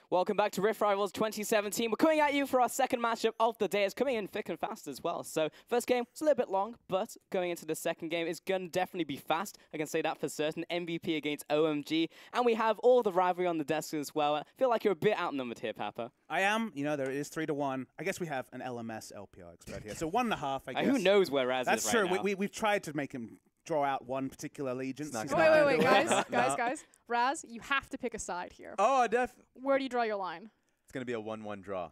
Welcome back to Rift Rivals 2017. We're coming at you for our second matchup of the day. It's coming in thick and fast as well. So first game was a little bit long, but going into the second game is going to definitely be fast. I can say that for certain. MVP against OMG. And we have all the rivalry on the desk as well. I feel like you're a bit outnumbered here, Papa. I am. You know, there is 3-1. I guess we have an LMS LPL expert here. So 1.5, I guess. Who knows where Raz That's is right true. now. We've tried to make him draw out one particular allegiance. Wait, guys. Raz, you have to pick a side here. Oh, Where do you draw your line? It's going to be a 1-1 draw.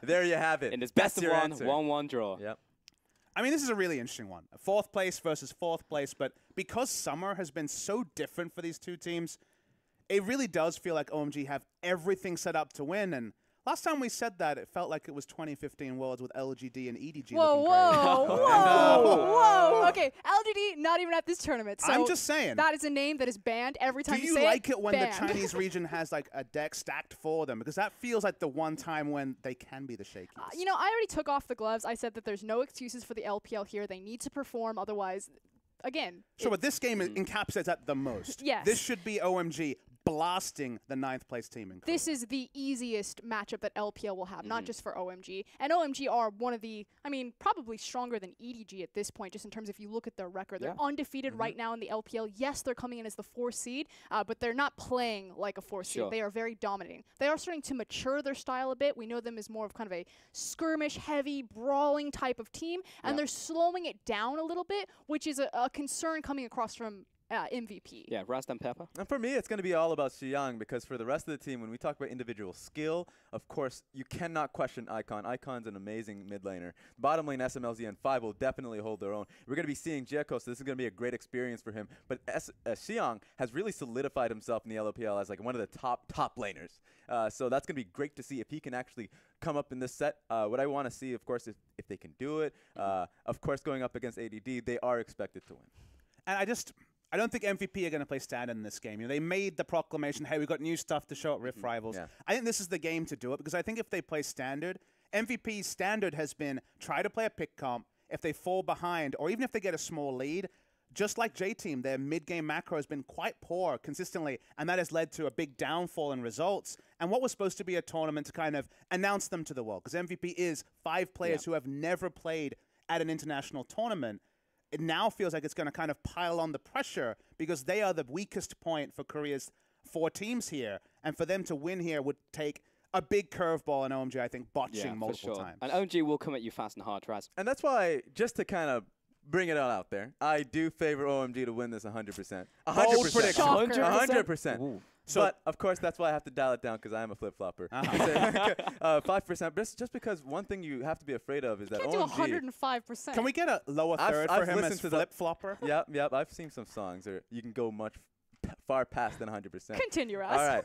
There you have it. In this best of one, answer. 1-1 draw. Yep. I mean, this is a really interesting one. 4th place versus 4th place, but because summer has been so different for these two teams, it really does feel like OMG have everything set up to win. And last time we said that, it felt like it was 2015 Worlds with LGD and EDG. Whoa. Okay, LGD not even at this tournament. So I'm just saying. That is a name that is banned every time you say it. Do you like it when banned. the Chinese region has like a deck stacked for them? Because that feels like the one time when they can be the shakiest. You know, I already took off the gloves. I said that there's no excuses for the LPL here. They need to perform, otherwise, again. Sure, but this game encapsulates that the most. Yes. This should be OMG blasting the 9th place team in Korea. This is the easiest matchup that LPL will have, not just for OMG. And OMG are one of the, I mean, probably stronger than EDG at this point, just in terms of if you look at their record. They're undefeated right now in the LPL. Yes, they're coming in as the 4th seed, but they're not playing like a 4th seed. They are very dominating. They are starting to mature their style a bit. We know them as more of kind of a skirmish, heavy, brawling type of team, and they're slowing it down a little bit, which is a concern coming across from MVP. Yeah, Raz and Pepper. And for me, it's going to be all about Xiang, because for the rest of the team, when we talk about individual skill, of course, you cannot question Icon. Icon's an amazing mid laner. Bottom lane, SMLZ and 5 will definitely hold their own. We're going to be seeing Jeko, so this is going to be a great experience for him. But Xiang has really solidified himself in the LPL as like one of the top laners. So that's going to be great to see if he can actually come up in this set. What I want to see, of course, if they can do it. Of course, going up against ADD, they are expected to win. And I don't think MVP are going to play standard in this game. You know, they made the proclamation, hey, we've got new stuff to show at Rift Rivals. Yeah. I think this is the game to do it, because I think if they play standard, MVP's standard has been try to play a pick comp. If they fall behind, or even if they get a small lead, just like J-Team, their mid-game macro has been quite poor consistently, and that has led to a big downfall in results. And what was supposed to be a tournament to kind of announce them to the world, because MVP is 5 players who have never played at an international tournament. It now feels like it's going to kind of pile on the pressure, because they are the weakest point for Korea's 4 teams here. And for them to win here would take a big curveball in OMG, I think, botching multiple times. And OMG will come at you fast and hard, Raz. And that's why, just to kind of bring it all out there, I do favor OMG to win this 100%. 100%. prediction. 100%. So, but, of course, that's why I have to dial it down, because I am a flip-flopper. 5%, just because one thing you have to be afraid of is that OMG. OMG... Can't do 105%. Can we get a lower third for him as flip-flopper? Yep. I've seen some songs where you can go much far past than 100%. Continue, Raz. All right.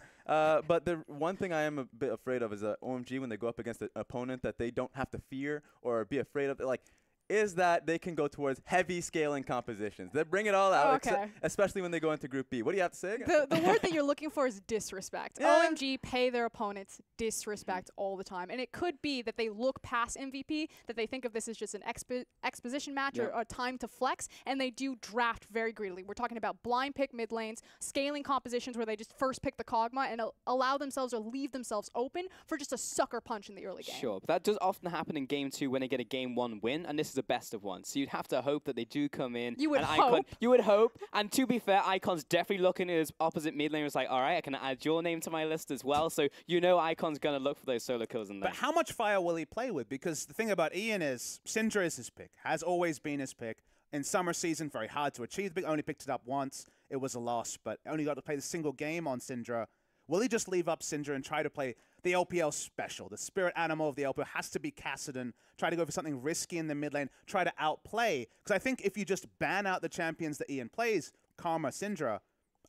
But the one thing I am a bit afraid of is that OMG, when they go up against an opponent that they don't have to fear or be afraid of, like, is that they can go towards heavy scaling compositions. They bring it all out, especially when they go into Group B. What do you have to say again? The word that you're looking for is disrespect. OMG pay their opponents disrespect all the time. And it could be that they look past MVP, that they think of this as just an exposition match or a time to flex, and they do draft very greedily. We're talking about blind pick mid lanes, scaling compositions where they just first pick the Kog'Maw and allow themselves or leave themselves open for just a sucker punch in the early game. Sure, but that does often happen in Game 2 when they get a Game 1 win, and this is a best of one. So you'd have to hope that they do come in. You would and hope. You would hope. And to be fair, Icon's definitely looking at his opposite mid lane. It's like, all right, I can add your name to my list as well. So you know Icon's going to look for those solo kills in there. But how much fire will he play with? Because the thing about Ian is, Syndra is his pick. Has always been his pick. In summer season, very hard to achieve. Only picked it up once. It was a loss, but only got to play the single game on Syndra. Will he just leave up Syndra and try to play the LPL special? The spirit animal of the LPL has to be Kassadin. Try to go for something risky in the mid lane. Try to outplay. Because I think if you just ban out the champions that Ian plays, Karma, Syndra,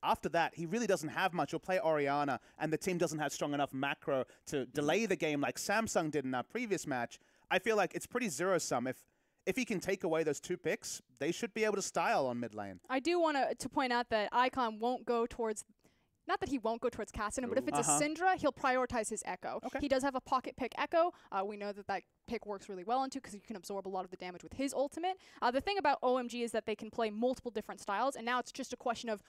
after that, he really doesn't have much. He'll play Orianna, and the team doesn't have strong enough macro to delay the game like Samsung did in our previous match. I feel like it's pretty zero-sum. If he can take away those 2 picks, they should be able to style on mid lane. I do want to point out that Icon won't go towards... Not that he won't go towards Kassadin, but if it's a Syndra, he'll prioritize his Echo. He does have a pocket pick Echo. We know that pick works really well into, because you can absorb a lot of the damage with his ultimate. The thing about OMG is that they can play multiple different styles, and now it's just a question of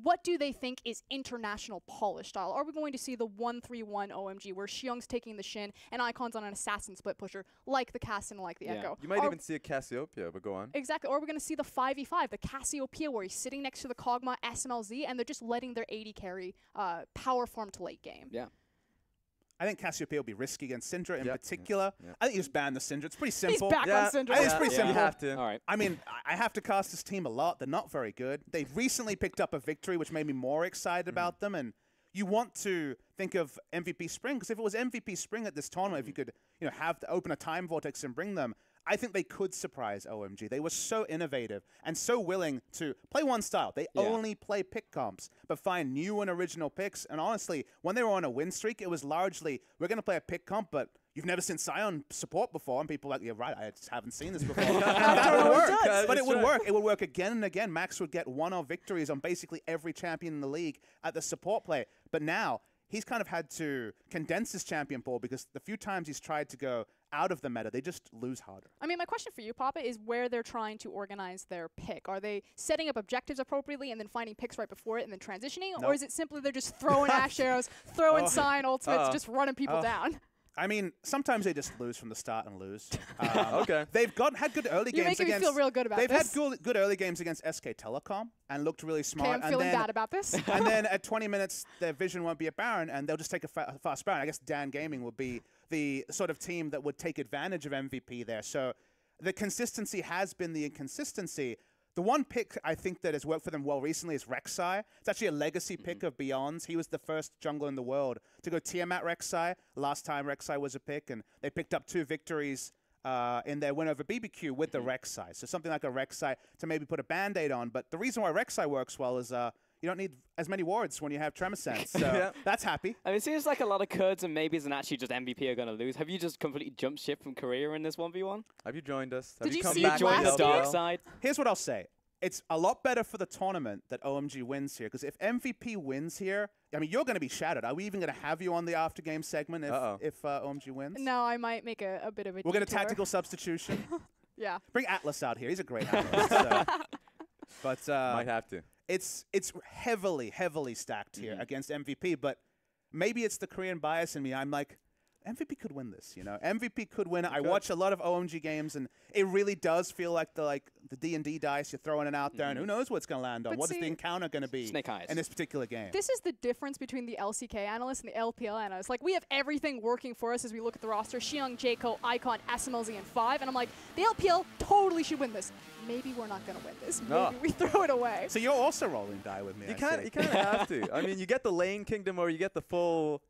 what do they think is international polish style? Are we going to see the 1-3-1 OMG where Xiong's taking the Shin and Icon's on an assassin split pusher like the Cassin, like the Echo? You might even see a Cassiopeia, but go on. Exactly. Or we're going to see the 5v5, the Cassiopeia, where he's sitting next to the Kog'Maw SMLZ and they're just letting their AD carry power farm to late game. Yeah. I think Cassiopeia will be risky against Syndra in particular. I think you just ban the Syndra. It's pretty simple. He's back on Syndra. I think it's pretty simple. You have to. All right. I mean, I have to cast this team a lot. They're not very good. They've recently picked up a victory, which made me more excited about them. And you want to think of MVP Spring, because if it was MVP Spring at this tournament, if you could, have to open a time vortex and bring them, I think they could surprise OMG. They were so innovative and so willing to play one style. They only play pick comps, but find new and original picks. And honestly, when they were on a win streak, it was largely, we're going to play a pick comp, but you've never seen Sion support before. And people are like, yeah, right, I just haven't seen this before. That would work. But it would work. It would work again and again. Max would get one-off victories on basically every champion in the league at the support play. But now, he's kind of had to condense his champion pool because the few times he's tried to go out of the meta, they just lose harder. I mean, my question for you, Papa, is where they're trying to organize their pick. Are they setting up objectives appropriately and then finding picks right before it and then transitioning? Nope. Or is it simply they're just throwing Ash arrows, throwing Sion ultimates, just running people down? I mean, sometimes they just lose from the start and lose. Okay. They've had good early games against... You're making me feel real good about this. this. They've had good early games against SK Telecom and looked really smart. Okay, I'm feeling bad about this. And then at 20 minutes, their vision won't be a Baron, and they'll just take a fast Baron. I guess Dan Gaming would be the sort of team that would take advantage of MVP there. So the consistency has been the inconsistency. The one pick I think that has worked for them well recently is Rek'Sai. It's actually a legacy pick of Beyond's. He was the first jungler in the world to go Tiamat Rek'Sai. Last time Rek'Sai was a pick, and they picked up 2 victories in their win over BBQ with the Rek'Sai. So something like a Rek'Sai to maybe put a Band-Aid on. But the reason why Rek'Sai works well is you don't need as many wards when you have Tremor Sense. So that's happy. I mean, it seems like a lot of Kurds and maybes and actually just MVP are going to lose. Have you just completely jumped ship from Korea in this 1v1? Have you joined us? Did Have you come see back join the last dark year? side? Here's what I'll say. It's a lot better for the tournament that OMG wins here, because if MVP wins here, I mean, you're going to be shattered. Are we even going to have you on the after game segment if OMG wins? No, I might make a bit of a We'll get a detour. tactical substitution. Yeah. Bring Atlas out here. He's a great analyst. But Might have to. It's heavily stacked here against MVP, but maybe it's the Korean bias in me. I'm like, MVP could win this, MVP could win it. I watch a lot of OMG games, and it really does feel like the D&D dice. You're throwing it out there, and who knows what's going to land on? But What is the encounter going to be Snake eyes. in this particular game? This is the difference between the LCK analysts and the LPL analysts. Like, we have everything working for us as we look at the roster. Xiong, Jaco, Icon, SMLZ, and 5. And I'm like, the LPL totally should win this. Maybe we're not going to win this. Maybe we throw it away. So you're also rolling die with me. You kind of have to. I mean, you get the lane kingdom or you get the full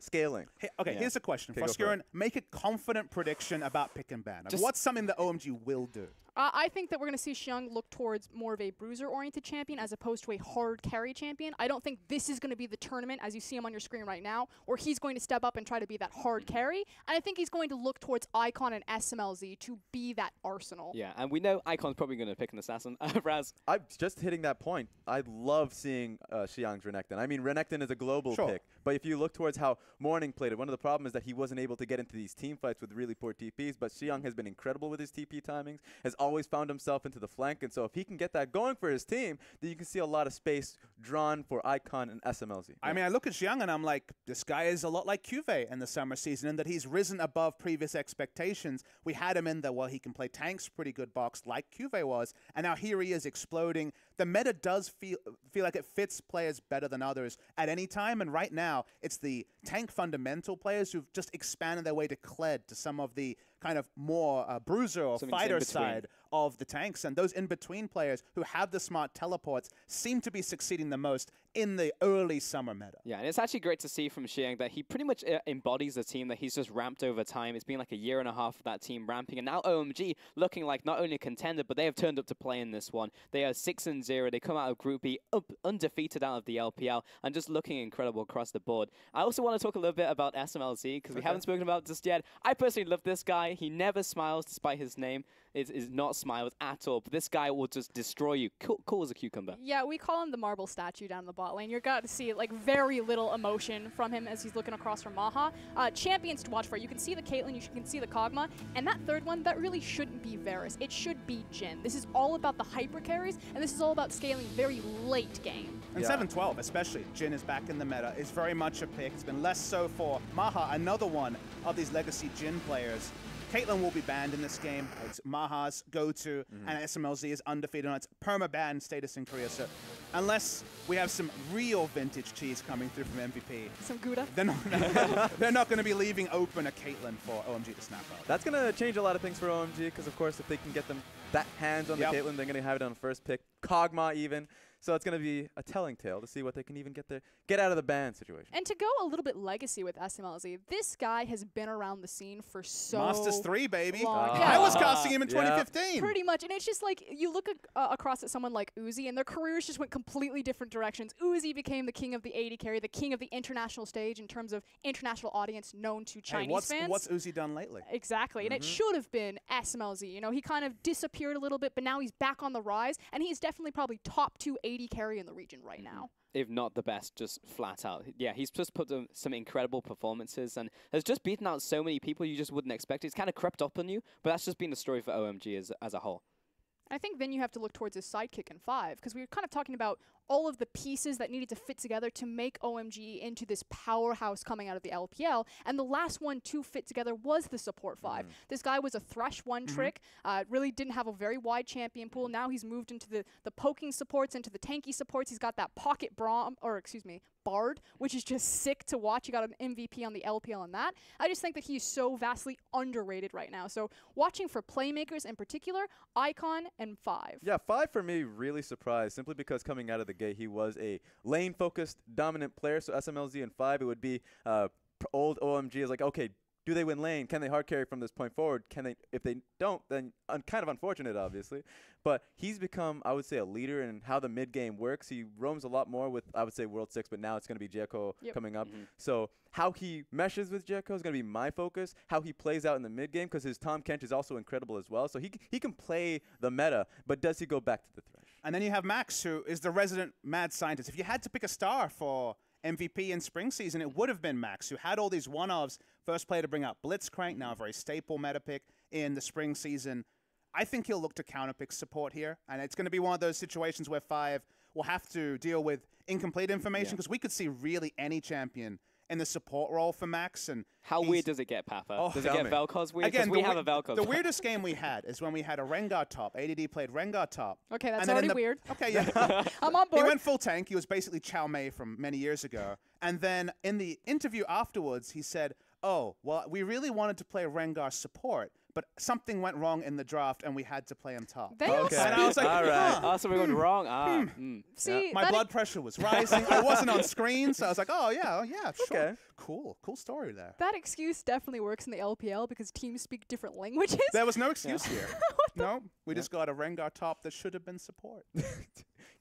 scaling. Hey, okay, here's a question. Okay, Foscurin, make a confident prediction about pick and ban. Like, what's something that OMG will do? I think that we're going to see Xiong look towards more of a bruiser-oriented champion as opposed to a hard carry champion. I don't think this is going to be the tournament, as you see him on your screen right now, where he's going to step up and try to be that hard carry. And I think he's going to look towards Icon and SMLZ to be that arsenal. Yeah, and we know Icon's probably going to pick an assassin. Raz? I'm just hitting that point. I love seeing Xiong's Renekton. I mean, Renekton is a global pick, but if you look towards how Morning played it, one of the problems is that he wasn't able to get into these team fights with really poor TPs, but Xiong has been incredible with his TP timings, has always found himself into the flank, and so if he can get that going for his team, then you can see a lot of space drawn for Icon and SMLZ. I mean, I look at Xiong and I'm like, this guy is a lot like Cuvée in the summer season in that he's risen above previous expectations. We had him in the, well, he can play tanks pretty good box like Cuvée was, and now here he is exploding. The meta does feel like it fits players better than others at any time, and right now it's the tank fundamental players who've just expanded their way to Kled, to some of the kind of more bruiser or fighter side of the tanks, and those in-between players who have the smart teleports seem to be succeeding the most in the early summer meta. Yeah, and it's actually great to see from Xiong that he pretty much embodies the team that he's just ramped over time. It's been like a year and a half of that team ramping, and now OMG looking like not only a contender, but they have turned up to play in this one. They are 6-0. They come out of Group B undefeated out of the LPL and just looking incredible across the board. I also want to talk a little bit about SMLZ because we haven't spoken about it just yet. I personally love this guy. He never smiles despite his name. Is not smiles at all, but this guy will just destroy you. Cool as a cucumber. Yeah, we call him the marble statue down the bottom. bot lane. You're got to see like very little emotion from him as he's looking across from Maha. Champions to watch for. You can see the Caitlyn, you can see the Kog'Maw, and that third one, that really shouldn't be Varus. It should be Jhin. This is all about the hyper carries, and this is all about scaling very late game. And 7-12 especially, Jhin is back in the meta, is very much a pick. It's been less so for Maha, another one of these legacy Jhin players. Caitlyn will be banned in this game. It's Maha's go-to, and SMLZ is undefeated on its perma-ban status in Korea. So unless we have some real vintage cheese coming through from MVP, some Gouda, they're not going to be leaving open a Caitlyn for OMG to snap up. That's going to change a lot of things for OMG, because of course if they can get them that hands on the Caitlyn, they're going to have it on first pick. Kog'Maw even. So it's going to be a telling tale to see what they can even get out of the ban situation. And to go a little bit legacy with SMLZ, this guy has been around the scene for so Masters 3, baby. long. I was casting him in 2015. Pretty much. And it's just like, you look across at someone like Uzi, and their careers just went completely different directions. Uzi became the king of the AD carry, the king of the international stage in terms of international audience known to Chinese fans. What's Uzi done lately? Exactly. And it should have been SMLZ. You know, he kind of disappeared a little bit, but now he's back on the rise, and he's definitely probably top 2 AD carry in the region right now. If not the best, just flat out. Yeah, he's just put some incredible performances and has just beaten out so many people you just wouldn't expect. It's kind of crept up on you, but that's just been the story for OMG as a whole. I think then you have to look towards his sidekick in 5, because we were kind of talking about all of the pieces that needed to fit together to make OMG into this powerhouse coming out of the LPL, and the last one to fit together was the support 5. This guy was a Thresh one-trick, really didn't have a very wide champion pool. Now he's moved into the poking supports, into the tanky supports. He's got that pocket Bard, which is just sick to watch. You got an MVP on the LPL on that. I just think that he's so vastly underrated right now. So watching for playmakers in particular, Icon and 5. Yeah, 5 for me really surprised, simply because coming out of the gate he was a lane-focused dominant player. So SMLZ and 5, it would be old OMG is like, okay, do they win lane? Can they hard carry from this point forward? Can they? If they don't, then kind of unfortunate, obviously. But he's become, I would say, a leader in how the mid game works. He roams a lot more with, I would say, World 6, but now it's going to be Jericho coming up. So how he meshes with Jericho is going to be my focus. How he plays out in the mid game, because his Tom Kench is also incredible as well. So he can play the meta, but does he go back to the Thresh? And then you have Max, who is the resident mad scientist. If you had to pick a star for MVP in spring season, it would have been Max, who had all these one-offs. First player to bring out Blitzcrank, now a very staple meta pick in the spring season. I think he'll look to counterpick support here, and it's going to be one of those situations where 5 will have to deal with incomplete information, because we could see really any champion in the support role for Max. And how weird does it get, Papa? Does it get Vel'Koz weird? Because we have a Vel'Koz. The weirdest game we had is when we had a Rengar top. ADD played Rengar top. Okay, that's already weird. Okay, yeah. I'm on board. He went full tank. He was basically Chow Mei from many years ago. And then in the interview afterwards, he said, oh, well, we really wanted to play Rengar support, but something went wrong in the draft, and we had to play him top. Okay. And I was like, all right. Oh, so we went wrong. See, my blood pressure was rising. I wasn't on screen, so I was like, oh, yeah, sure. Okay. Cool story there. That excuse definitely works in the LPL because teams speak different languages. There was no excuse here. No, we just got a Rengar top that should have been support.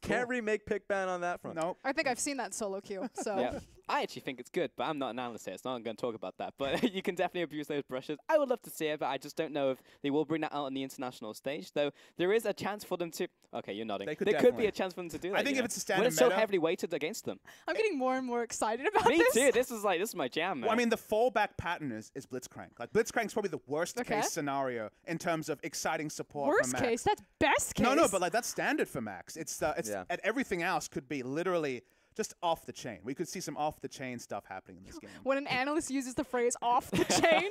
Can't remake pick ban on that front. Nope. I think I've seen that solo queue. So Yeah. I actually think it's good, but I'm not an analyst here, so I'm not going to talk about that. But you can definitely abuse those brushes. I would love to see it, but I just don't know if they will bring that out on the international stage. Though there is a chance for them to. Okay, you're nodding. There could be a chance for them to do that. I think if it's a standard when it's so meta, heavily weighted against them. I'm getting more and more excited about Me this. too. This is my jam, man. Well, I mean, the fallback pattern is Blitzcrank. Like, Blitzcrank's probably the worst case scenario in terms of exciting support Worst from Max. case? That's best case. No, but like that's standard for Max. It's at everything else could be literally just off the chain. We could see some off the chain stuff happening in this game. When an analyst uses the phrase off the chain.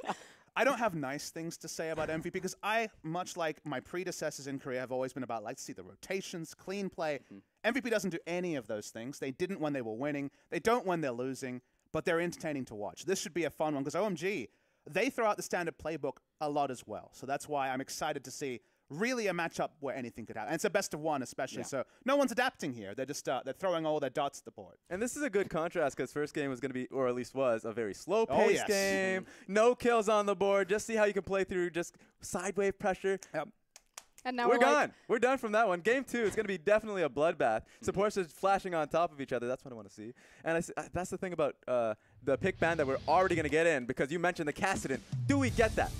I don't have nice things to say about MVP because I, much like my predecessors in Korea, have always been about, like, see the rotations, clean play. MVP doesn't do any of those things. They didn't when they were winning. They don't when they're losing, but they're entertaining to watch. This should be a fun one because OMG, they throw out the standard playbook a lot as well. So that's why I'm excited to see really a matchup where anything could happen. And it's a best of one especially, so no one's adapting here. They're just they're throwing all their dots at the board. And this is a good contrast because first game was going to be, or at least was, a very slow-paced game. No kills on the board. Just see how you can play through just sidewave pressure. Yep. And now we're gone. We're done from that one. Game 2 is going to be definitely a bloodbath. Supports are flashing on top of each other. That's what I want to see. And that's the thing about the pick ban that we're already going to get in because you mentioned the Kassadin. Do we get that?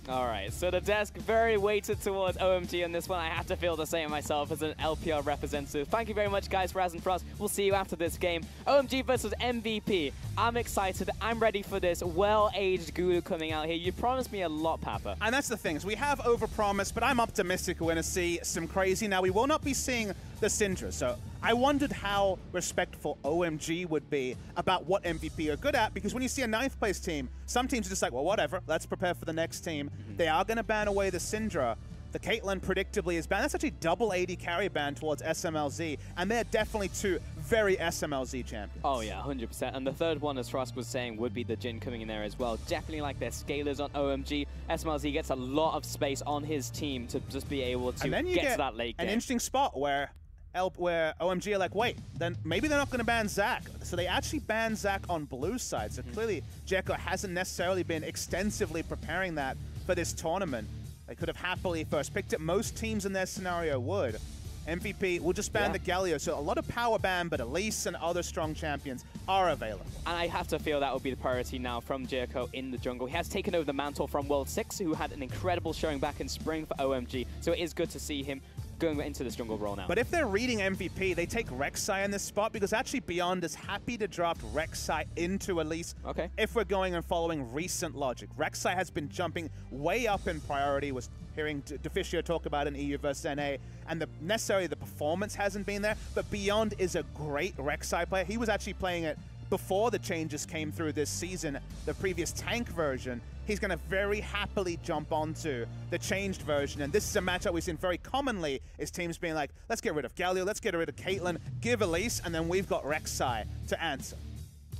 All right, so the desk very weighted towards OMG on this one. I have to feel the same myself as an LPL representative. Thank you very much, guys, for asking for us. We'll see you after this game. OMG versus MVP. I'm excited. I'm ready for this well-aged Guru coming out here. You promised me a lot, Papa. And that's the thing, is we have overpromised, but I'm optimistic we're going to see some crazy. Now, we will not be seeing the Syndra, so I wondered how respectful OMG would be about what MVP are good at, because when you see a 9th place team, some teams are just like, well, whatever, let's prepare for the next team. They are going to ban away the Syndra. The Caitlyn predictably is banned. That's actually double AD carry ban towards SMLZ, and they're definitely two very SMLZ champions. Oh yeah, 100%. And the third one, as Frost was saying, would be the Jin coming in there as well. Definitely like their scalers on OMG. SMLZ gets a lot of space on his team to just be able to get to that late game. An interesting spot where OMG are like, wait, then maybe they're not going to ban Zac. So they actually banned Zac on blue side. So clearly, Jekko hasn't necessarily been extensively preparing that for this tournament. They could have happily first picked it. Most teams in their scenario would. MVP will just ban the Galio. So a lot of power ban, but Elise and other strong champions are available. And I have to feel that will be the priority now from Jericho in the jungle. He has taken over the mantle from World 6, who had an incredible showing back in spring for OMG. So it is good to see him going into this jungle role now. But if they're reading MVP, they take Rek'Sai in this spot, because actually Beyond is happy to draft Rek'Sai into Elise. Okay. If we're going and following recent logic. Rek'Sai has been jumping way up in priority. Was hearing Deficio talk about in EU versus NA, and necessarily the performance hasn't been there, but Beyond is a great Rek'Sai player. He was actually playing it before the changes came through this season, the previous tank version. He's going to very happily jump onto the changed version. And this is a matchup we've seen very commonly, is teams being like, let's get rid of Galio, let's get rid of Caitlyn, give Elise, and then we've got Rek'Sai to answer.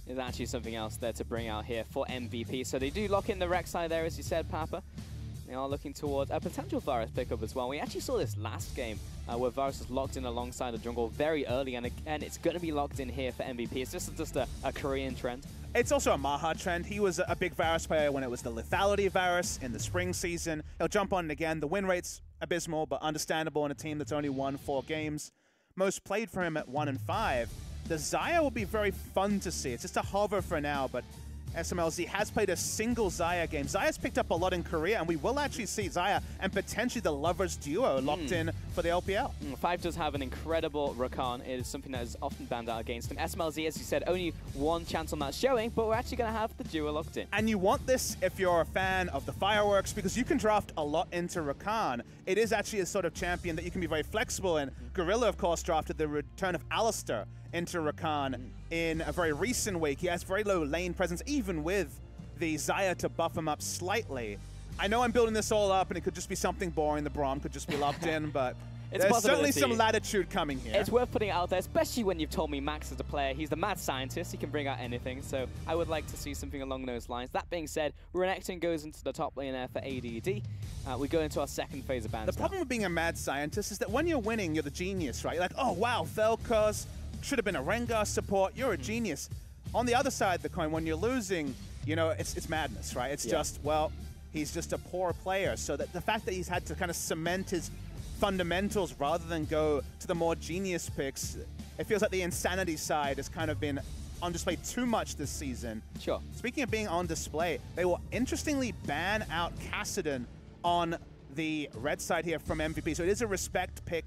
There's actually something else there to bring out here for MVP. So they do lock in the Rek'Sai there, as you said, Papa. They are looking towards a potential Varus pickup as well. We actually saw this last game where Varus was locked in alongside the jungle very early, and it's going to be locked in here for MVP. It's just a Korean trend. It's also a Maha trend. He was a big Varus player when it was the lethality Varus in the spring season. He'll jump on it again. The win rate's abysmal, but understandable in a team that's only won 4 games. Most played for him at 1 and 5. The Xayah will be very fun to see. It's just a hover for now, but SMLZ has played a single Xayah game. Xayah's picked up a lot in Korea, and we will actually see Xayah and potentially the Lovers duo locked in for the LPL. 5 does have an incredible Rakan. It is something that is often banned out against him. SMLZ, as you said, only one chance on that showing, but we're actually going to have the duo locked in. And you want this if you're a fan of the fireworks, because you can draft a lot into Rakan. It is actually a sort of champion that you can be very flexible in. Gorilla, of course, drafted the return of Alistair into Rakan in a very recent week. He has very low lane presence, even with the Xayah to buff him up slightly. I know I'm building this all up, and it could just be something boring. The Braum could just be locked in, but there's certainly some latitude coming here. It's worth putting it out there, especially when you've told me Max is a player. He's the mad scientist. He can bring out anything, so I would like to see something along those lines. That being said, Renekton goes into the top lane there for ADD. We go into our second phase of bans. The problem with being a mad scientist is that when you're winning, you're the genius, right? You're like, oh, wow, Vel'Koz should have been a Rengar support. You're a genius. On the other side of the coin, when you're losing, you know, it's madness, right? It's just, well, he's just a poor player. So that the fact that he's had to kind of cement his fundamentals rather than go to the more genius picks, it feels like the insanity side has kind of been on display too much this season. Sure. Speaking of being on display, they will interestingly ban out Kassadin on the red side here from MVP. So it is a respect pick.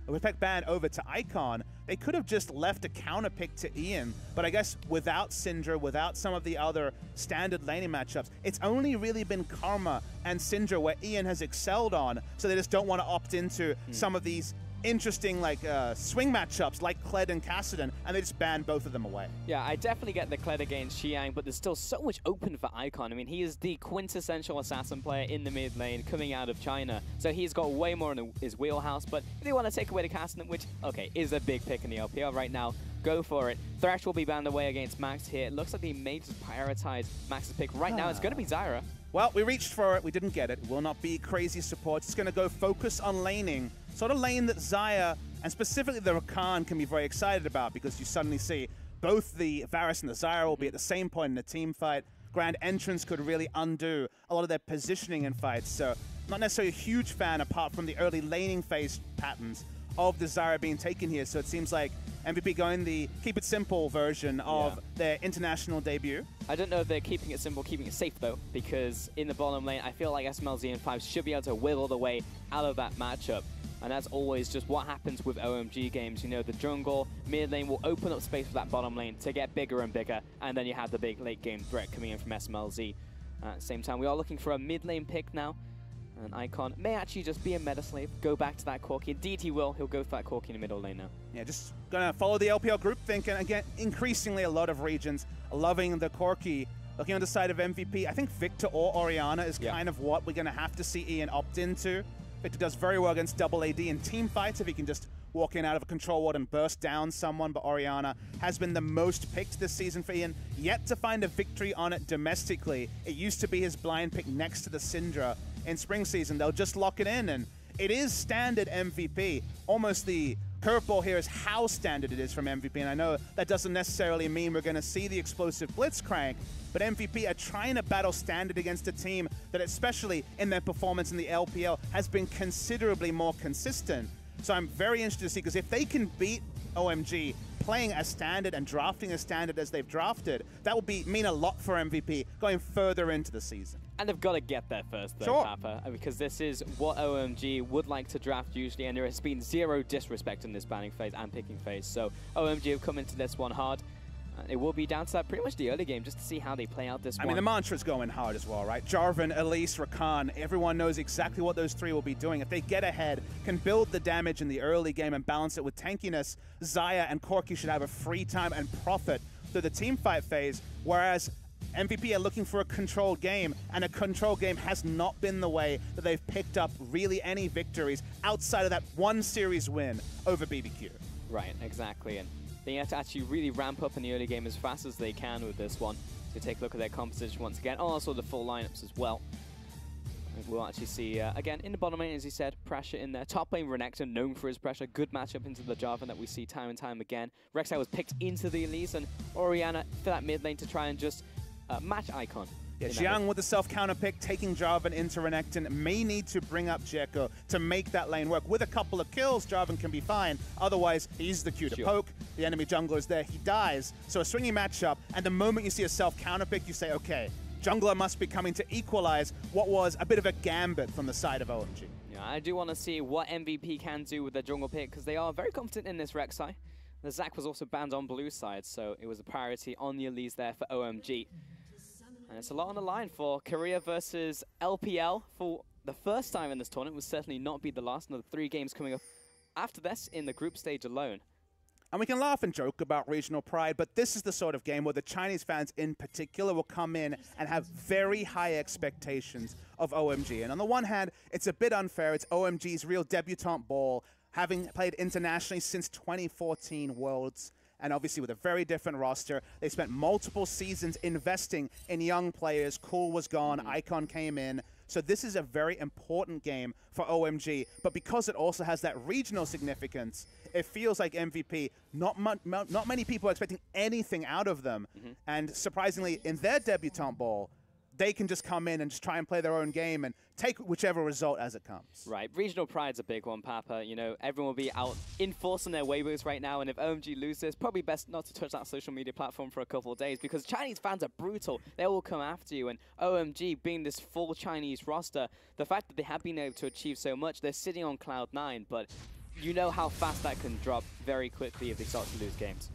With Peck ban over to Icon, they could have just left a counter pick to Ian, but I guess without Syndra, without some of the other standard laning matchups, it's only really been Karma and Syndra where Ian has excelled on, so they just don't want to opt into some of these interesting swing matchups like Kled and Kassadin, and they just ban both of them away. Yeah, I definitely get the Kled against Xiang, but there's still so much open for Icon. I mean, he is the quintessential assassin player in the mid lane coming out of China, so he's got way more in his wheelhouse, but if they want to take away the Kassadin, which, okay, is a big pick in the LPL right now, go for it. Thresh will be banned away against Max here. It looks like they may just prioritize Max's pick. Right now, it's going to be Zyra. Well, we reached for it. We didn't get it. Will not be crazy support. It's going to go focus on laning. Sort of lane that Xayah, and specifically the Rakan, can be very excited about, because you suddenly see both the Varus and the Zyra will be at the same point in a team fight. Grand Entrance could really undo a lot of their positioning in fights. So not necessarily a huge fan, apart from the early laning phase patterns, of the Zyra being taken here. So it seems like MVP going the keep it simple version of their international debut. I don't know if they're keeping it simple, keeping it safe though, because in the bottom lane, I feel like SMLZ and 5 should be able to wiggle the way out of that matchup. And that's always just what happens with OMG games. You know, the jungle, mid lane will open up space for that bottom lane to get bigger and bigger, and then you have the big late game threat coming in from SMLZ. At the same time, we are looking for a mid lane pick now. And Icon may actually just be a meta slave, go back to that Corki. Indeed he will. He'll go for that Corki in the middle lane now. Yeah, just gonna follow the LPL group think, and again, increasingly a lot of regions loving the Corki. Looking on the side of MVP, I think Victor or Orianna is kind of what we're gonna have to see Ian opt into. Victor does very well against double AD in team fights if he can just walk in out of a control ward and burst down someone, but Orianna has been the most picked this season for Ian, yet to find a victory on it domestically. It used to be his blind pick next to the Syndra in spring season. They'll just lock it in, and it is standard MVP. Almost the curveball here is how standard it is from MVP, and I know that doesn't necessarily mean we're going to see the explosive blitzcrank, but MVP are trying to battle standard against a team that, especially in their performance in the LPL, has been considerably more consistent. So I'm very interested to see, because if they can beat OMG playing as standard and drafting as standard as they've drafted, that will mean a lot for MVP going further into the season. And they've got to get there first, though, Papa, because this is what OMG would like to draft usually, and there has been zero disrespect in this banning phase and picking phase. So OMG have come into this one hard. It will be down to that pretty much the early game just to see how they play out this one. I mean, the mantra's going hard as well, right? Jarvan, Elise, Rakan, everyone knows exactly what those three will be doing. If they get ahead, can build the damage in the early game and balance it with tankiness, Xayah and Corki should have a free time and profit through the team fight phase, whereas MVP are looking for a controlled game, and a controlled game has not been the way that they've picked up really any victories outside of that one series win over BBQ. Right, exactly. And they have to actually really ramp up in the early game as fast as they can with this one. So take a look at their composition once again. Also the full lineups as well. And we'll actually see, again, in the bottom lane, as he said, pressure in there. Top lane, Renekton, known for his pressure. Good matchup into the Jarvan that we see time and time again. Rek'Sai was picked into the Elise, and Orianna for that mid lane to try and just match Icon. Yeah, Xiang with the self-counter pick, taking Jarvan into Renekton, may need to bring up Dzeko to make that lane work. With a couple of kills, Jarvan can be fine. Otherwise, he uses the Q to poke. The enemy jungler is there. He dies. So a swinging matchup, and the moment you see a self-counter pick, you say, okay, jungler must be coming to equalize what was a bit of a gambit from the side of OMG. Yeah, I do want to see what MVP can do with their jungle pick, because they are very confident in this Rek'Sai. The Zac was also banned on blue side, so it was a priority on the Elise there for OMG. And it's a lot on the line for Korea versus LPL for the first time in this tournament. Will certainly not be the last. Another 3 games coming up after this in the group stage alone. And we can laugh and joke about regional pride, but this is the sort of game where the Chinese fans in particular will come in and have very high expectations of OMG. And on the one hand, it's a bit unfair. It's OMG's real debutante ball, having played internationally since 2014 Worlds. And obviously with a very different roster. They spent multiple seasons investing in young players. Cool was gone, Icon came in. So this is a very important game for OMG. But because it also has that regional significance, it feels like MVP, not many people are expecting anything out of them. And surprisingly, in their debutante ball, they can just come in and just try and play their own game and take whichever result as it comes. Right, regional pride's a big one, Papa. You know, everyone will be out in force on their Weibos right now, and if OMG loses, probably best not to touch that social media platform for a couple of days, because Chinese fans are brutal. They will come after you, and OMG being this full Chinese roster, the fact that they have been able to achieve so much, they're sitting on cloud 9, but you know how fast that can drop very quickly if they start to lose games.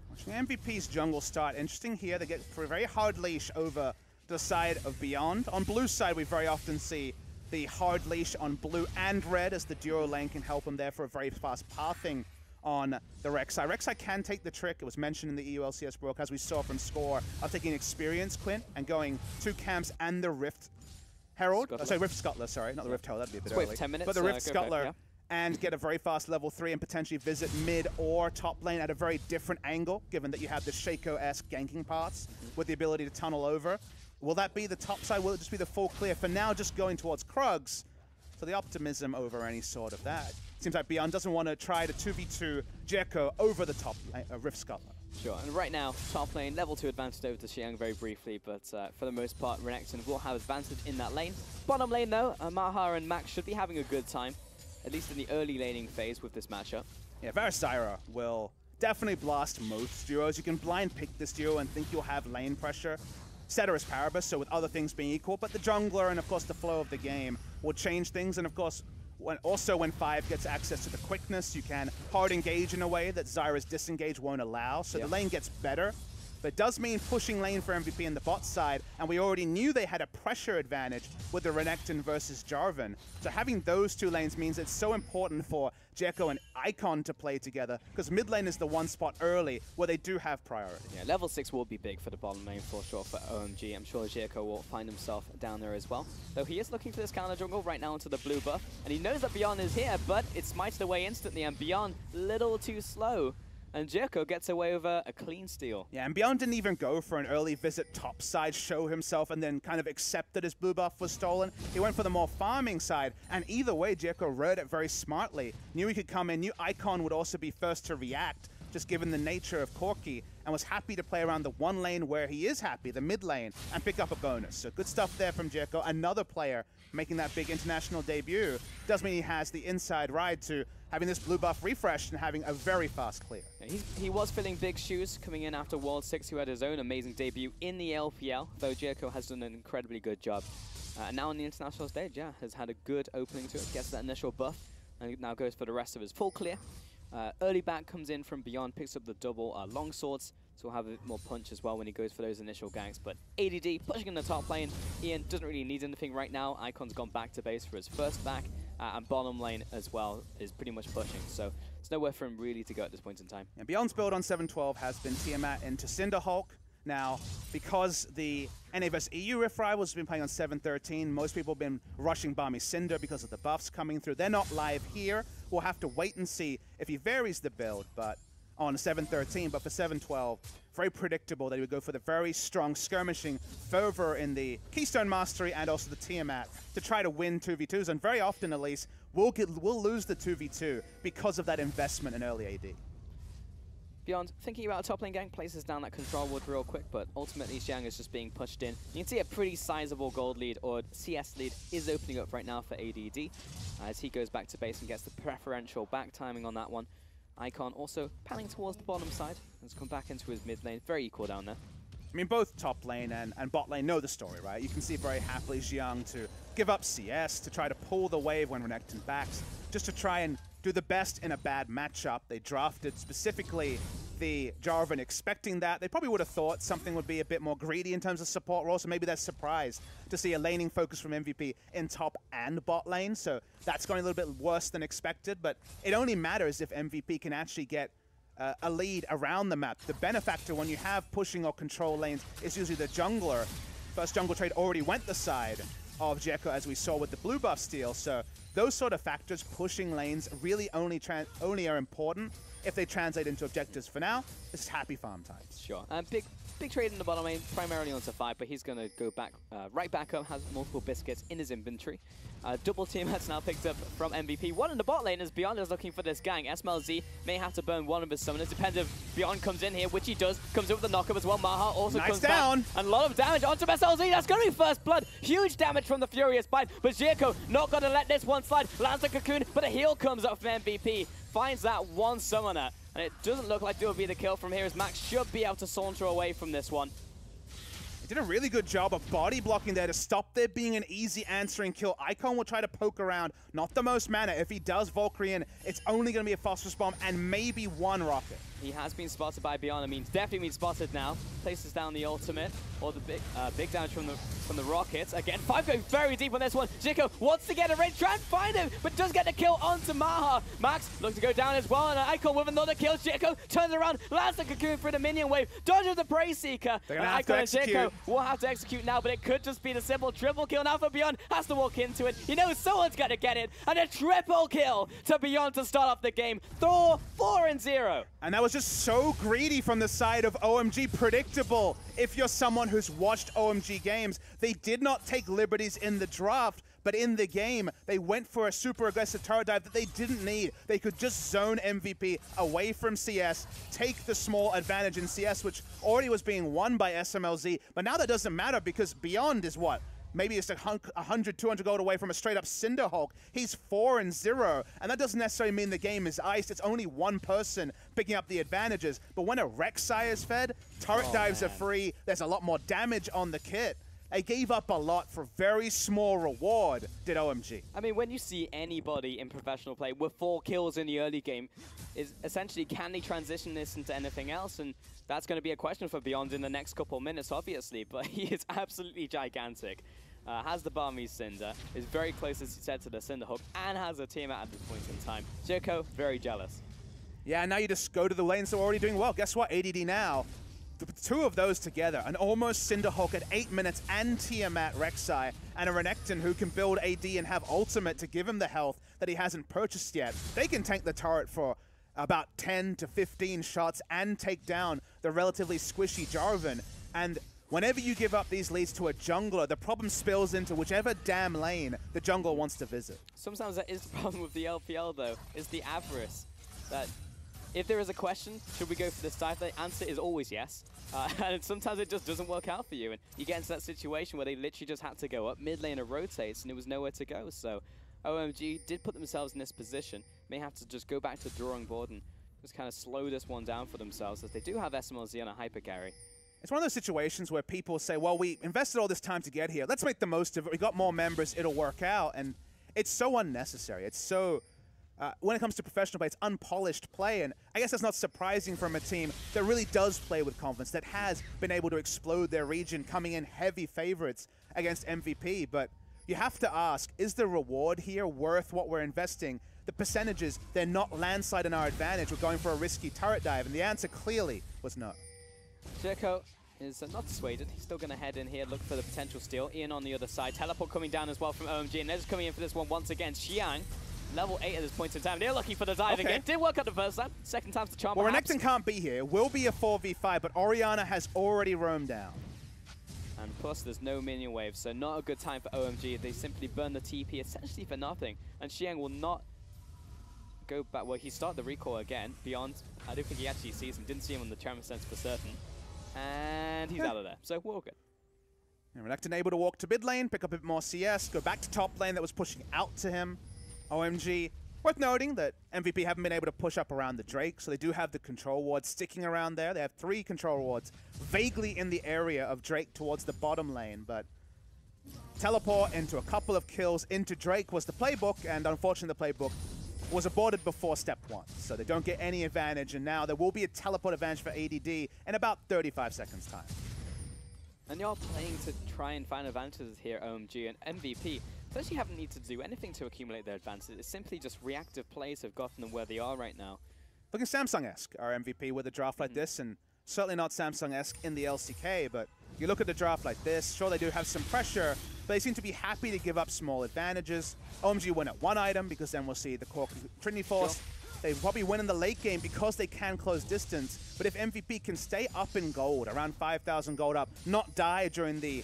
Watching MVP's jungle start, interesting here, they get for a very hard leash over the side of Beyond. On blue side, we very often see the hard leash on blue and red, as the duo lane can help them there for a very fast pathing on the Rek'Sai. Rek'Sai can take the trick. It was mentioned in the EULCS broadcast, we saw from Score, of taking Experience Quint and going 2 camps and the Rift Herald. Oh, sorry, Rift Scuttler, sorry, not the Rift Herald, that'd be a bit early. Wait 10 minutes. But the Rift Scuttler. And get a very fast level 3 and potentially visit mid or top lane at a very different angle, given that you have the Shaco-esque ganking paths with the ability to tunnel over. Will that be the top side? Will it just be the full clear? For now, just going towards Krugs. So the optimism over any sort of that. Seems like Beyond doesn't want to try to 2v2 Dzeko over the top Rift Scuttler. Sure, and right now, top lane, level 2 advantage over to Xiang very briefly, but for the most part, Renekton will have advantage in that lane. Bottom lane though, Maha and Max should be having a good time. at least in the early laning phase with this matchup. Yeah, Varusira will definitely blast most duos. You can blind pick this duo and think you'll have lane pressure. Ceteris paribus, so with other things being equal, but the jungler and of course the flow of the game will change things, and of course when 5 gets access to the quickness, you can hard engage in a way that Zyra's disengage won't allow, so the lane gets better. But it does mean pushing lane for MVP in the bot side, and we already knew they had a pressure advantage with the Renekton versus Jarvan. So having those two lanes means it's so important for Jericho and Icon to play together, because mid lane is the one spot early where they do have priority. Yeah, level 6 will be big for the bottom lane for sure for OMG. I'm sure Jericho will find himself down there as well. Though he is looking for this counter jungle right now into the blue buff, and he knows that Beyond is here, but it smites away instantly, and Beyond little too slow. And Jericho gets away with a clean steal. Yeah, and Beyond didn't even go for an early visit topside, show himself, and then kind of accept that his blue buff was stolen. He went for the more farming side, and either way, Jericho read it very smartly. Knew he could come in, knew Icon would also be first to react, just given the nature of Corki, and was happy to play around the one lane where he is happy, the mid lane, and pick up a bonus. So good stuff there from Jericho. Another player making that big international debut. Does mean he has the inside ride to having this blue buff refreshed and having a very fast clear. Yeah, he was filling big shoes coming in after World 6, who had his own amazing debut in the LPL, though Jericho has done an incredibly good job. And now on the international stage, yeah, has had a good opening to it, gets that initial buff, and now goes for the rest of his full clear. Early back comes in from Beyond, picks up the double long swords, so he'll have a bit more punch as well when he goes for those initial ganks. But ADD pushing in the top lane. Ian doesn't really need anything right now. Icon's gone back to base for his first back, and bottom lane as well is pretty much pushing. So there's nowhere for him really to go at this point in time. And Beyond's build on 7-12 has been Tiamat into Cinderhulk. Now, because the NA vs EU Rift Rivals have been playing on 7-13, most people have been rushing Balmy Cinder because of the buffs coming through. They're not live here. We'll have to wait and see if he varies the build, but on 7-13, but for 7-12, very predictable that he would go for the very strong skirmishing fervor in the Keystone Mastery and also the Tiamat to try to win 2v2s, and very often at least, we'll lose the 2v2 because of that investment in early AD. Beyond, thinking about a top lane gank, places down that control ward real quick, but ultimately Xiang is just being pushed in. You can see a pretty sizable gold lead, or CS lead, is opening up right now for ADD, as he goes back to base and gets the preferential back timing on that one. Icon also panning towards the bottom side, has come back into his mid lane, very equal down there. I mean, both top lane and bot lane know the story, right? You can see very happily Xiang to give up CS, to try to pull the wave when Renekton backs, just to try and do the best in a bad matchup. They drafted specifically the Jarvan expecting that. They probably would have thought something would be a bit more greedy in terms of support role, so maybe they're surprised to see a laning focus from MVP in top and bot lane, so that's going a little bit worse than expected, but it only matters if MVP can actually get a lead around the map. The benefactor when you have pushing or control lanes is usually the jungler. First jungle trade already went the side of Jekko, as we saw with the blue buff steal, so those sort of factors, pushing lanes, really only are important if they translate into objectives. For now, this is happy farm times. Sure. Big trade in the bottom lane, primarily onto 5, but he's going to go back right back up, has multiple biscuits in his inventory. Double team that's now picked up from MVP. One in the bot lane as Beyond is looking for this gang. SMLZ may have to burn one of his summoners. Depends if Beyond comes in here, which he does. Comes in with the knockup as well. Maha also comes down. Back. And a lot of damage onto SLZ. That's going to be first blood. Huge damage from the Furious Bite. But Jericho not going to let this one slide. Lands the cocoon, but a heal comes up from MVP. Finds that one summoner. And it doesn't look like it will be the kill from here, as Max should be able to saunter away from this one. He did a really good job of body blocking there to stop there being an easy answering kill. Icon will try to poke around. Not the most mana. If he does Valkyrie in, it's only going to be a phosphorus bomb and maybe one rocket. He has been spotted by Beyond. I mean, definitely been spotted now. Places down the ultimate, or the big damage from the rockets. Again, 5 going very deep on this one. Jericho wants to get a ring, try and find him, but does get the kill onto Maha. Max looks to go down as well, and Icon with another kill. Jericho turns around, lands the cocoon for the minion wave, dodges the Prey Seeker. They're gonna have to execute. Will have to execute now, but it could just be the simple triple kill now for Beyond. Has to walk into it. You know someone's going to get it, and a triple kill to Beyond to start off the game. Thor 4-0. And that was just so greedy from the side of OMG. Predictable. If you're someone who's watched OMG games, they did not take liberties in the draft, but in the game, they went for a super aggressive tower dive that they didn't need. They could just zone MVP away from CS, take the small advantage in CS, which already was being won by SMLZ, but now that doesn't matter because Beyond is what? maybe it's 100, 200 gold away from a straight-up Cinder Hulk. He's 4-0, and that doesn't necessarily mean the game is iced. It's only one person picking up the advantages. But when a Rek'Sai is fed, turret dives are free. There's a lot more damage on the kit. They gave up a lot for very small reward, did OMG. I mean, when you see anybody in professional play with 4 kills in the early game, is essentially, can they transition this into anything else? And that's going to be a question for Beyond in the next couple minutes, obviously. But he is absolutely gigantic. Has the Barmese Cinder, is very close, as you said, to the Cinder Hook, and has a teammate at this point in time. Jericho, very jealous. Yeah, now you just go to the lanes that are already doing well. Guess what? ADD now. The 2 of those together, an almost Cinder Hulk at 8 minutes and Tiamat Rek'Sai, and a Renekton who can build AD and have ultimate to give him the health that he hasn't purchased yet. They can tank the turret for about 10 to 15 shots and take down the relatively squishy Jarvan. And whenever you give up these leads to a jungler, the problem spills into whichever damn lane the jungler wants to visit. Sometimes that is the problem with the LPL, though, is the avarice. That if there is a question, should we go for this dive? The answer is always yes. And sometimes it just doesn't work out for you. And you get into that situation where they literally just had to go up. Mid laner rotates and there was nowhere to go. So OMG did put themselves in this position. May have to just go back to the drawing board and just kind of slow this one down for themselves, as they do have SMLZ on a hyper carry. It's one of those situations where people say, well, we invested all this time to get here. Let's make the most of it. We got more members. It'll work out. And it's so unnecessary. It's so... when it comes to professional play, it's unpolished play, and I guess that's not surprising from a team that really does play with confidence, that has been able to explode their region, coming in heavy favorites against MVP. But you have to ask, is the reward here worth what we're investing? The percentages, they're not landslide in our advantage. We're going for a risky turret dive, and the answer clearly was no. Jericho is not dissuaded. He's still going to head in here, look for the potential steal. Ian on the other side. Teleport coming down as well from OMG, and they're just coming in for this one once again. Xiang, level 8 at this point in time. They're looking for the dive again. Did work out the first time. Second time's the charm. Well, Renekton can't be here. It will be a 4v5, but Orianna has already roamed down. And plus, there's no minion wave, so not a good time for OMG. They simply burn the TP essentially for nothing. And Xiang will not go back. Well, he started the recall again. Beyond, I don't think he actually sees him. Didn't see him on the charm sense for certain. And he's out of there. So we're all good. And Renekton able to walk to mid lane, pick up a bit more CS, go back to top lane that was pushing out to him. OMG, worth noting that MVP haven't been able to push up around the Drake, so they do have the control wards sticking around there. They have 3 control wards vaguely in the area of Drake towards the bottom lane, but teleport into a couple of kills into Drake was the playbook, and unfortunately the playbook was aborted before step 1, so they don't get any advantage, and now there will be a teleport advantage for ADD in about 35 seconds time. And you're playing to try and find advantages here, OMG, and MVP essentially haven't needed to do anything to accumulate their advances. It's simply just reactive plays have gotten them where they are right now. Looking Samsung-esque, our MVP with a draft like this, and certainly not Samsung-esque in the LCK, but you look at the draft like this, sure they do have some pressure, but they seem to be happy to give up small advantages. OMG win at 1 item, because then we'll see the core Trinity Force. Sure. They probably win in the late game because they can close distance, but if MVP can stay up in gold, around 5,000 gold up, not die during the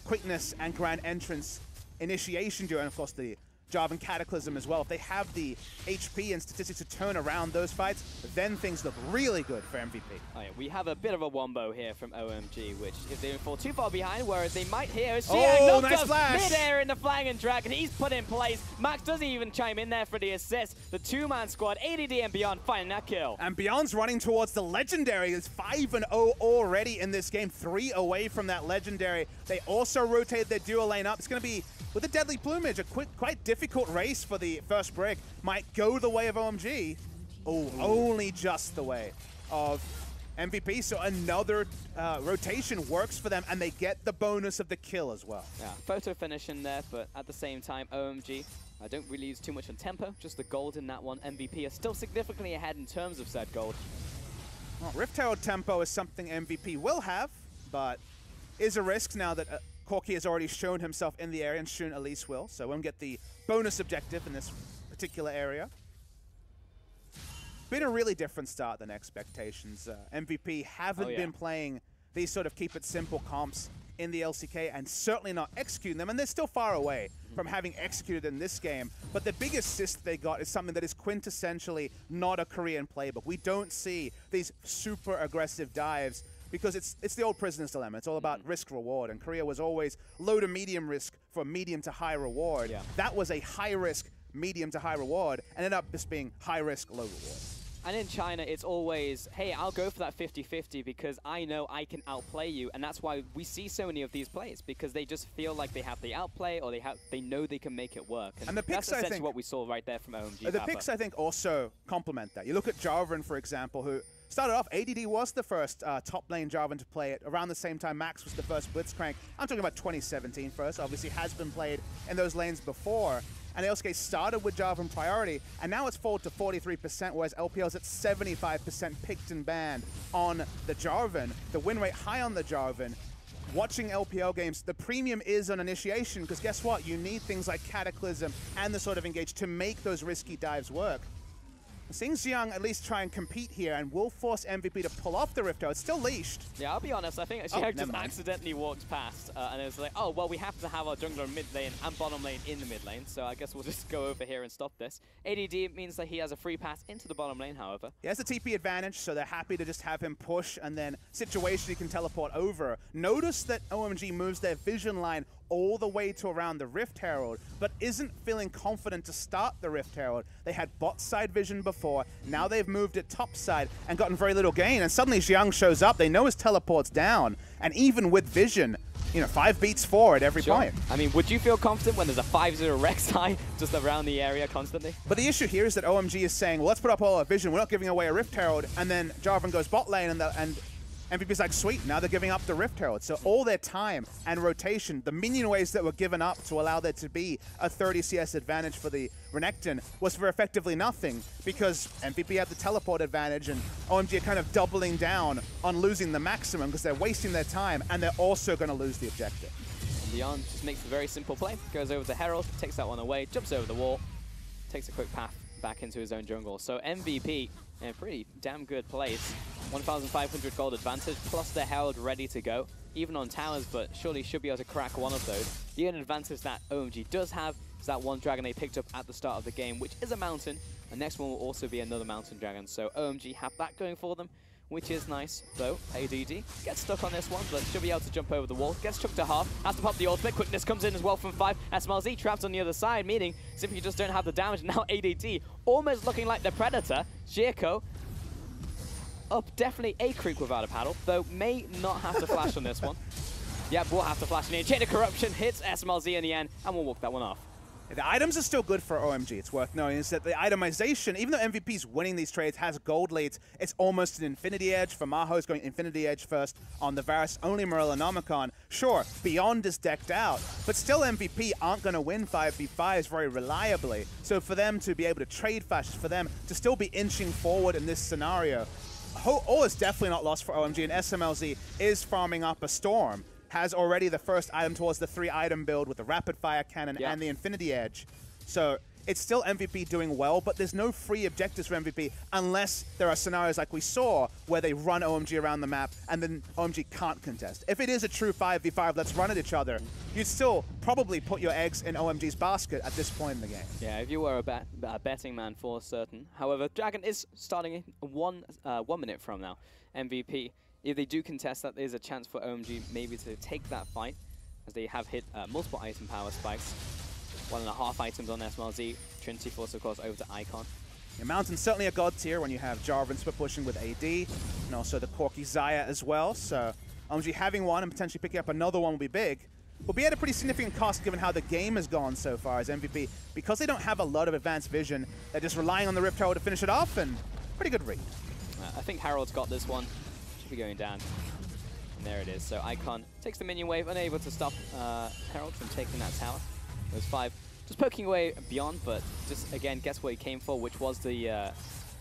quickness and grand entrance initiation during, of course, the Jarvan Cataclysm as well. If they have the HP and statistics to turn around those fights, then things look really good for MVP. Oh yeah, we have a bit of a wombo here from OMG, which if they fall too far behind, whereas they might here, Xiang nice flash! Mid-air in the Flying Dragon, he's put in place. Max doesn't even chime in there for the assist. The 2-man squad, ADD and Beyond finding that kill. And Beyond's running towards the Legendary. It's 5-0 already in this game, 3 away from that Legendary. They also rotate their dual lane up. It's going to be, with the Deadly Plumage, a quite difficult race for the first brick. Might go the way of OMG. Oh, only just the way of MVP. So another rotation works for them, and they get the bonus of the kill as well. Yeah, photo finish in there, but at the same time, OMG, I don't really use too much on tempo, just the gold in that one. MVP are still significantly ahead in terms of said gold. Well, Rift Herald tempo is something MVP will have, but is a risk now that Corki has already shown himself in the area, and soon Elise will, so won't get the bonus objective in this particular area. Been a really different start than expectations. MVP haven't been playing these sort of keep it simple comps in the LCK, and certainly not executing them, and they're still far away from having executed in this game. But the big assist they got is something that is quintessentially not a Korean playbook. We don't see these super aggressive dives. because it's the old prisoner's dilemma. It's all about risk-reward, and Korea was always low to medium risk for medium to high reward. Yeah. That was a high risk, medium to high reward, and ended up just being high risk, low reward. And in China, it's always, hey, I'll go for that 50-50 because I know I can outplay you. And that's why we see so many of these plays, because they just feel like they have the outplay, or they know they can make it work. And the picks, that's essentially what we saw right there from OMG. The picks, I think, also complement that. You look at Jarvan, for example, who started off, ADD was the first top lane Jarvan to play it. Around the same time, Max was the first Blitzcrank. I'm talking about 2017 first. Obviously, has been played in those lanes before. And LCK started with Jarvan priority, and now it's fallen to 43%, whereas LPL's at 75% picked and banned on the Jarvan. The win rate high on the Jarvan. Watching LPL games, the premium is on initiation, because guess what? You need things like Cataclysm and the sort of engage to make those risky dives work. Seeing Xiang at least try and compete here and will force MVP to pull off the Rift Herald. It's still leashed. Yeah, I'll be honest. I think Xiang just accidentally walked past, and it was like, oh, well, we have to have our jungler mid lane and bottom lane in the mid lane, so I guess we'll just go over here and stop this. ADD means that he has a free pass into the bottom lane, however. He has the TP advantage, so they're happy to just have him push, and then situationally can teleport over. Notice that OMG moves their vision line all the way to around the Rift Herald, but isn't feeling confident to start the Rift Herald. They had bot side vision before, now they've moved it top side and gotten very little gain, and suddenly Xiang shows up, they know his teleport's down, and even with vision, you know, 5 beats forward every point. I mean, would you feel confident when there's a 5-0 Rek'Sai just around the area constantly? But the issue here is that OMG is saying, well, let's put up all our vision, we're not giving away a Rift Herald, and then Jarvan goes bot lane, and MVP's like, sweet, now they're giving up the Rift Herald. So all their time and rotation, the minion waves that were given up to allow there to be a 30 CS advantage for the Renekton was for effectively nothing, because MVP had the teleport advantage, and OMG are kind of doubling down on losing the maximum because they're wasting their time, and they're also going to lose the objective. And Beyond just makes a very simple play, goes over to Herald, takes that one away, jumps over the wall, takes a quick path back into his own jungle. So MVP in a pretty damn good place. 1,500 gold advantage, plus the Herald ready to go, even on towers, but surely should be able to crack one of those. The only advantage that OMG does have is that one dragon they picked up at the start of the game, which is a mountain. The next one will also be another mountain dragon, so OMG have that going for them, which is nice, though. ADD gets stuck on this one, but should be able to jump over the wall. Gets chucked to half, has to pop the ultimate. Quickness comes in as well from 5. SMLZ trapped on the other side, meaning simply just don't have the damage. Now ADD almost looking like the Predator. Jirko up definitely a creep without a paddle, though may not have to flash on this one. Yep, we'll have to flash in here. Chain of Corruption hits SMLZ in the end, and we'll walk that one off. The items are still good for OMG, it's worth knowing, is that the itemization, even though MVP's winning these trades, has gold leads, it's almost an Infinity Edge. For Maho's going Infinity Edge first on the Varus, only Morellonomicon. Sure, Beyond is decked out, but still MVP aren't going to win 5v5s very reliably. So for them to be able to trade flashes, for them to still be inching forward in this scenario, all is definitely not lost for OMG, and SMLZ is farming up a Storm. Has already the first item towards the 3-item build with the Rapid Fire Cannon and the Infinity Edge. So it's still MVP doing well, but there's no free objectives for MVP unless there are scenarios like we saw where they run OMG around the map and then OMG can't contest. If it is a true 5v5, let's run at each other, you'd still probably put your eggs in OMG's basket at this point in the game. Yeah, if you were a betting man for certain. However, Dragon is starting in 1 minute from now. MVP. If they do contest that, there's a chance for OMG maybe to take that fight, as they have hit multiple item power spikes. 1.5 items on SMLZ. Trinity Force, of course, over to Icon. Yeah, Mountain's certainly a god tier when you have Jarvan split pushing with AD, and also the Corki Xayah as well. So OMG having one and potentially picking up another one will be big. Will be at a pretty significant cost given how the game has gone so far as MVP. Because they don't have a lot of advanced vision, they're just relying on the Rift Herald to finish it off, and pretty good read. I think Harold's got this one. Should be going down. And there it is. So Icon takes the minion wave, unable to stop Herald from taking that tower. Those 5 just poking away Beyond, but just again gets what he came for, which was the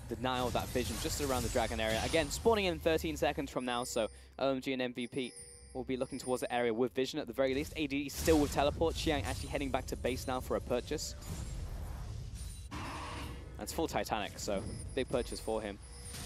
denial of that vision just around the dragon area. Again, spawning in 13 seconds from now, so OMG and MVP will be looking towards the area with vision at the very least. AD still with teleport. Xiang actually heading back to base now for a purchase. That's full Titanic, so big purchase for him.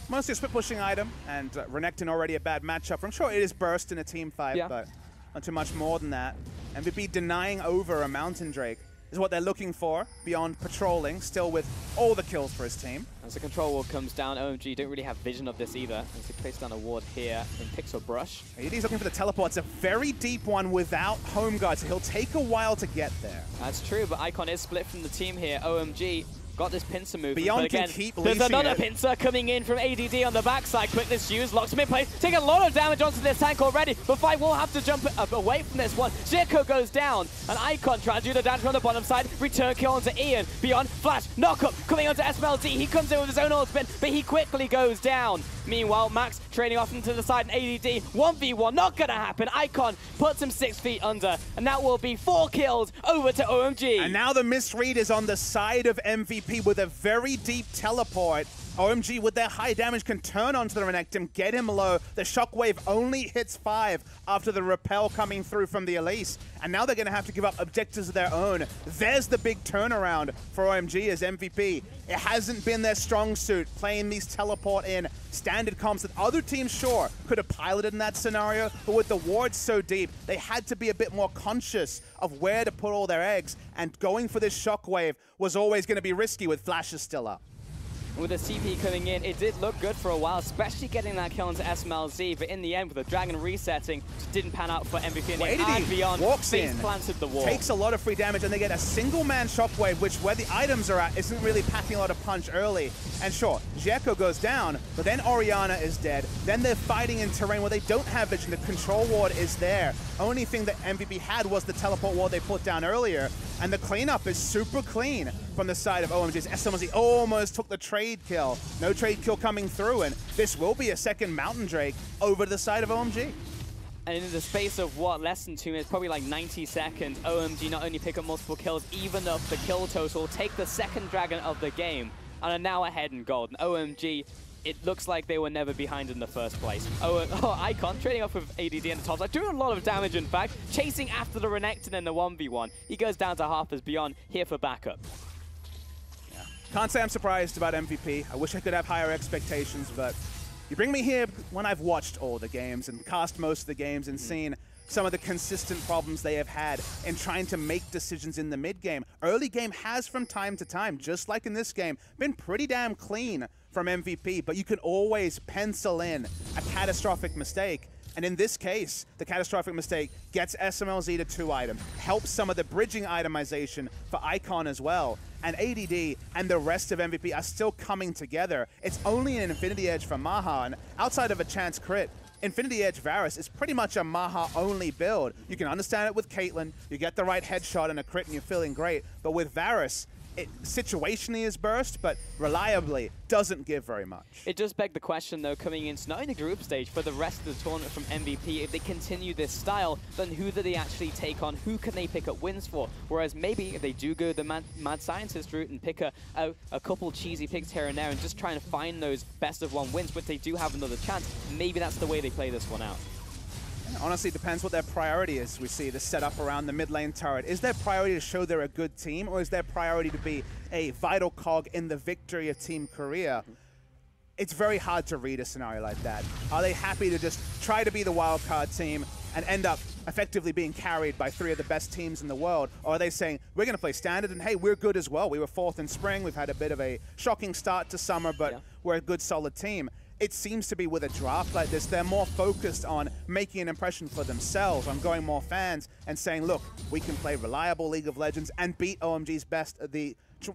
Mostly a split pushing item, and Renekton already a bad matchup. I'm sure it is burst in a team fight, but not too much more than that. MVP denying over a Mountain Drake is what they're looking for, beyond patrolling, still with all the kills for his team. As the control ward comes down, OMG don't really have vision of this either. As they place down a ward here in Pixel Brush. AD's looking for the teleport. It's a very deep one without home guard, so he'll take a while to get there. That's true, but Icon is split from the team here. OMG got this pincer move. Beyond but again, can keep there's leashing another it. pincer coming in from ADD on the backside. Quickness used, locks him in place, taking a lot of damage onto this tank already, but Five will have to jump away from this one. Zirko goes down, and Icon trying to do the damage from the bottom side. Return kill onto Ian. Beyond, flash, knock-up, coming onto SMLZ. He comes in with his own ult spin, but he quickly goes down. Meanwhile, Max training off into the side, and ADD, 1v1, not gonna happen. Icon puts him 6 feet under, and that will be 4 kills over to OMG. And now the misread is on the side of MVP with a very deep teleport. OMG, with their high damage, can turn onto the Renekton, get him low. The Shockwave only hits 5 after the repel coming through from the Elise. And now they're going to have to give up objectives of their own. There's the big turnaround for OMG as MVP. It hasn't been their strong suit, playing these teleport in standard comps that other teams, sure, could have piloted in that scenario. But with the wards so deep, they had to be a bit more conscious of where to put all their eggs. And going for this Shockwave was always going to be risky with flashes still up. With the CP coming in, it did look good for a while, especially getting that kill into SMLZ, but in the end, with the Dragon resetting, just didn't pan out for MVP in the end. And Beyond walks in, planted the wall. Takes a lot of free damage, and they get a single-man Shockwave, which where the items are at isn't really packing a lot of punch early. And sure, Zirko goes down, but then Orianna is dead. Then they're fighting in terrain where they don't have vision. The control ward is there. Only thing that MVP had was the teleport ward they put down earlier, and the cleanup is super clean from the side of OMG's. SMLZ almost took the trade kill. No trade kill coming through, and this will be a second Mountain Drake over to the side of OMG. And in the space of, what, less than 2 minutes, probably like 90 seconds, OMG not only pick up multiple kills, even up the kill total, take the second Dragon of the game, and are now ahead in gold. And OMG, it looks like they were never behind in the first place. Icon trading off with ADD in the top side, doing a lot of damage in fact, chasing after the Renekton in the 1v1. He goes down to Harper's Beyond, here for backup. Can't say I'm surprised about MVP. I wish I could have higher expectations, but you bring me here when I've watched all the games and cast most of the games and seen some of the consistent problems they have had in trying to make decisions in the mid game. Early game has from time to time, just like in this game, been pretty damn clean from MVP, but you can always pencil in a catastrophic mistake. And in this case, the catastrophic mistake gets SMLZ to 2 items, helps some of the bridging itemization for Icon as well. And ADD and the rest of MVP are still coming together. It's only an Infinity Edge for Maha, and outside of a chance crit, Infinity Edge Varus is pretty much a Maha-only build. You can understand it with Caitlyn, you get the right headshot and a crit and you're feeling great. But with Varus, it situationally is burst, but reliably doesn't give very much. It does beg the question, though, coming into not only the group stage, but the rest of the tournament from MVP, if they continue this style, then who do they actually take on? Who can they pick up wins for? Whereas maybe if they do go the mad scientist route and pick a couple cheesy picks here and there and just trying to find those best-of-1 wins, which they do have another chance, maybe that's the way they play this one out. Honestly, it depends what their priority is. We see the setup around the mid lane turret. Is their priority to show they're a good team, or is their priority to be a vital cog in the victory of Team Korea? It's very hard to read a scenario like that. Are they happy to just try to be the wildcard team and end up effectively being carried by 3 of the best teams in the world? Or are they saying, we're going to play standard, and hey, we're good as well. We were 4th in spring. We've had a bit of a shocking start to summer, but we're a good, solid team. It seems to be with a draft like this, they're more focused on making an impression for themselves, on going more fans and saying, look, we can play reliable League of Legends and beat OMG's best,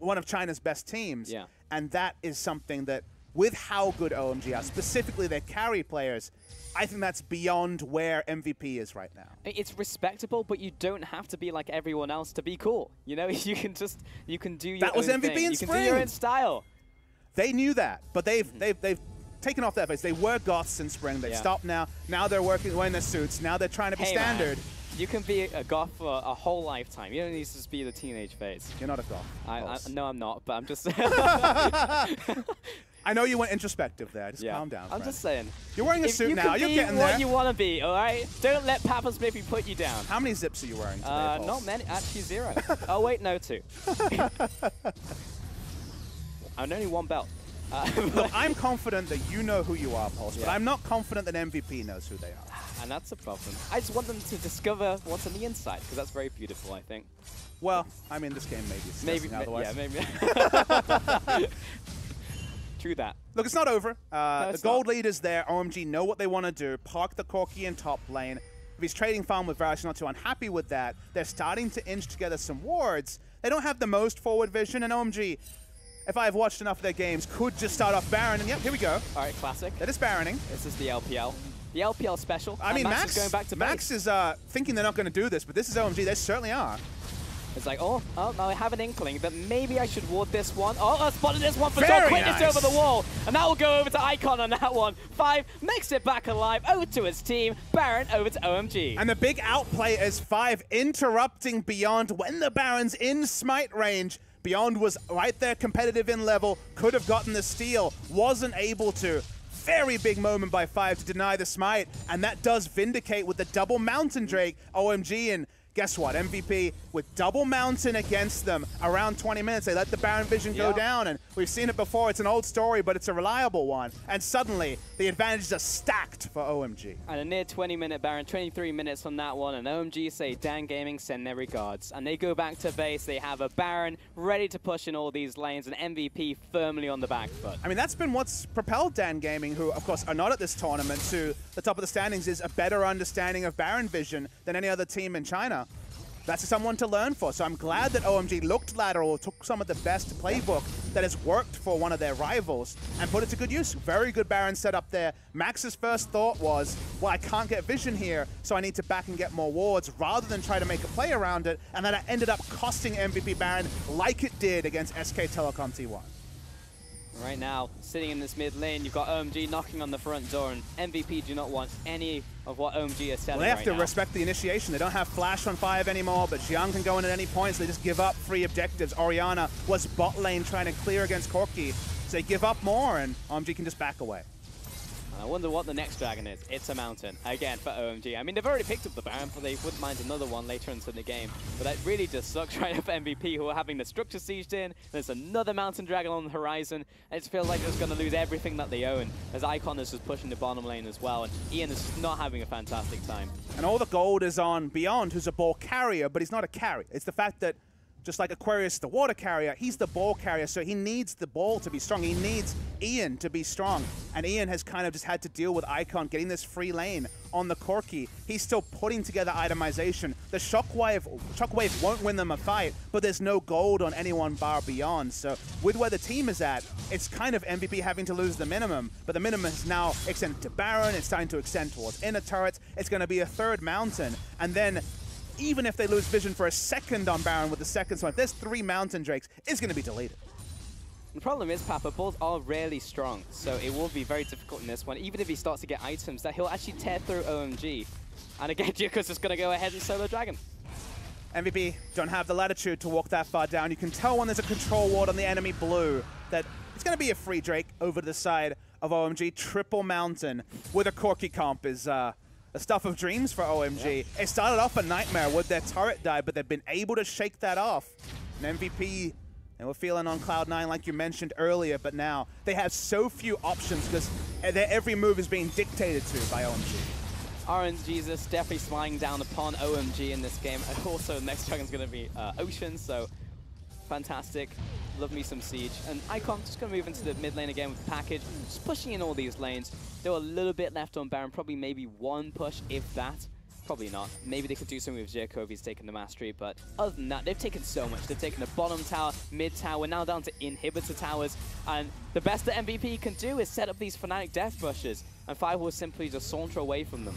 one of China's best teams. Yeah. And that is something that, with how good OMG are, specifically their carry players, I think that's beyond where MVP is right now. It's respectable, but you don't have to be like everyone else to be cool. You know, you can do your That was own MVP thing. in You spring. can do your own style. They knew that, but they've taken off that face. They were goths in spring. They've stopped now. Now they're wearing their suits. Now they're trying to be standard. Man, you can be a goth for a whole lifetime. You don't need to just be the teenage phase. You're not a goth. No, I'm not, but I'm just... I know you went introspective there. Just calm down, I'm just saying. You're wearing a suit now. You're getting there. You can be what you want to be, all right? Don't let Papa Smithy put you down. How many zips are you wearing today, not many. Actually, 0. Oh, wait, no, 2. And only 1 belt. Look, I'm confident that you know who you are, Pulse, but I'm not confident that MVP knows who they are. And that's a problem. I just want them to discover what's on the inside, because that's very beautiful, I think. Well, I mean, this game maybe it's otherwise. Yeah, maybe. True that. Look, it's not over. No, the gold lead is there. OMG know what they want to do. Park the Corki in top lane. If he's trading farm with Varus, not too unhappy with that. They're starting to inch together some wards. They don't have the most forward vision, and OMG, if I've watched enough of their games, could just start off Baron, and yep, here we go. All right, classic. That is Baroning. This is the LPL. The LPL special. I mean, Max is going back to Max base. is thinking they're not going to do this, but this is OMG. They certainly are. It's like, oh, now I have an inkling that maybe I should ward this one. Oh, I spotted this one for Very sure. Quickness nice. over the wall. And that will go over to Icon on that one. 5 makes it back alive over to his team. Baron over to OMG. And the big outplay is 5 interrupting Beyond when the Baron's in smite range. Beyond was right there, competitive in level, could have gotten the steal, wasn't able to. Very big moment by 5 to deny the smite, and that does vindicate with the double Mountain Drake, OMG, and guess what? MVP with double Mountain against them around 20 minutes. They let the Baron vision go down, and we've seen it before. It's an old story, but it's a reliable one. And suddenly, the advantages are stacked for OMG. And a near 20-minute Baron, 23 minutes on that one, and OMG say, Dan Gaming, send their regards. And they go back to base. They have a Baron ready to push in all these lanes, and MVP firmly on the back foot. I mean, that's been what's propelled Dan Gaming, who, of course, are not at this tournament, to the top of the standings, is a better understanding of Baron vision than any other team in China. That's someone to learn for. So I'm glad that OMG looked lateral, took some of the best playbook that has worked for one of their rivals and put it to good use. Very good Baron setup there. Max's first thought was, well, I can't get vision here, so I need to back and get more wards rather than try to make a play around it. And then it ended up costing MVP Baron like it did against SK Telecom T1. Right now, sitting in this mid lane, you've got OMG knocking on the front door, and MVP do not want any of what OMG is selling Well, they have right to now. respect the initiation. They don't have Flash on 5 anymore, but Xiang can go in at any point, so they just give up free objectives. Orianna was bot lane trying to clear against Corki, so they give up more, and OMG can just back away. I wonder what the next dragon is. It's a mountain, again, for OMG. I mean, they've already picked up the Baron, but they wouldn't mind another one later into the game. But that really just sucks right up MVP, who are having the structure sieged in. There's another mountain dragon on the horizon. It just feels like they're just going to lose everything that they own, as Icon is just pushing the bottom lane as well, and Ian is not having a fantastic time. And all the gold is on Beyond, who's a ball carrier, but he's not a carry. It's the fact that, just like Aquarius, the water carrier, he's the ball carrier, so he needs the ball to be strong. He needs Ian to be strong. And Ian has kind of just had to deal with Icon getting this free lane on the Corki. He's still putting together itemization. The Shockwave won't win them a fight, but there's no gold on anyone bar Beyond. So with where the team is at, it's kind of MVP having to lose the minimum, but the minimum is now extended to Baron. It's starting to extend towards inner turrets. It's going to be a third mountain. And then even if they lose vision for a second on Baron with the second swipe, there's 3 Mountain Drakes, it's going to be deleted. The problem is, Papa, balls are rarely strong, so it will be very difficult in this one. Even if he starts to get items, that he'll actually tear through OMG. And again, Juko's just going to go ahead and solo Dragon. MVP don't have the latitude to walk that far down. You can tell when there's a control ward on the enemy blue that it's going to be a free Drake over to the side of OMG. Triple Mountain with a Corki comp is the stuff of dreams for OMG. Yeah. It started off a nightmare with their turret die, but they've been able to shake that off. And MVP, they were feeling on Cloud9 like you mentioned earlier, but now they have so few options because their every move is being dictated to by OMG. RNG's is definitely sliding down upon OMG in this game. And also, next dragon's going to be Ocean, so fantastic. Love me some Siege. And Icon just going to move into the mid lane again with the package, just pushing in all these lanes. There were a little bit left on Baron, probably maybe one push, if that. Probably not. Maybe they could do something with Jericho if he's taken the mastery, but other than that, they've taken so much. They've taken the bottom tower, mid tower, now down to inhibitor towers, and the best that MVP can do is set up these Fnatic death brushes, and 5 will simply just saunter away from them.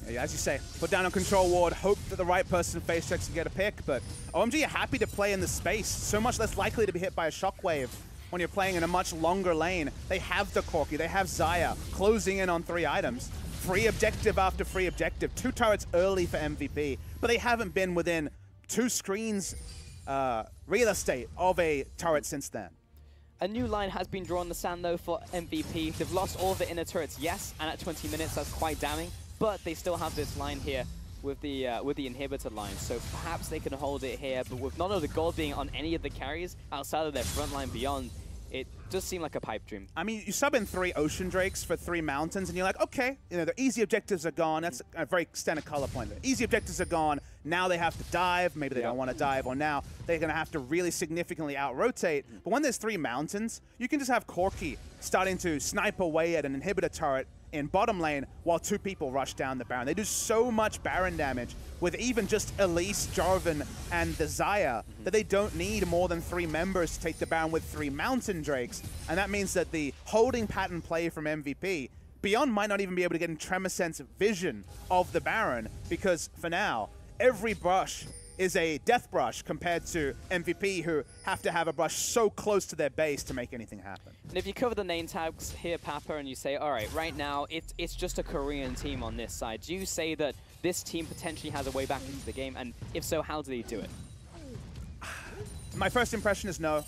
Yeah, as you say, put down a control ward, hope that the right person face checks and get a pick, but OMG are happy to play in the space, so much less likely to be hit by a shockwave when you're playing in a much longer lane. They have the Corki, they have Xayah closing in on 3 items. Free objective after free objective. 2 turrets early for MVP, but they haven't been within 2 screens real estate of a turret since then. A new line has been drawn in the sand, though, for MVP. They've lost all the inner turrets, yes, and at 20 minutes, that's quite damning. But they still have this line here with the inhibitor line, so perhaps they can hold it here. But with none of the gold being on any of the carries outside of their front line Beyond, it does seem like a pipe dream. I mean, you sub in 3 Ocean Drakes for 3 Mountains, and you're like, okay, you know, the easy objectives are gone. That's a very standard color point. The easy objectives are gone. Now they have to dive. Maybe they don't want to dive, or now they're going to have to really significantly out-rotate. But when there's 3 mountains, you can just have Corki starting to snipe away at an inhibitor turret in bottom lane while 2 people rush down the Baron. They do so much Baron damage with even just Elise, Jarvan, and Desire that they don't need more than 3 members to take the Baron with 3 Mountain Drakes. And that means that the holding pattern play from MVP, Beyond might not even be able to get in Tremorsense vision of the Baron, because for now, every brush is a death brush compared to MVP, who have to have a brush so close to their base to make anything happen. And if you cover the name tags here, Papa, and you say, all right, right now it's just a Korean team on this side, do you say that this team potentially has a way back into the game? And if so, how do they do it? My first impression is no.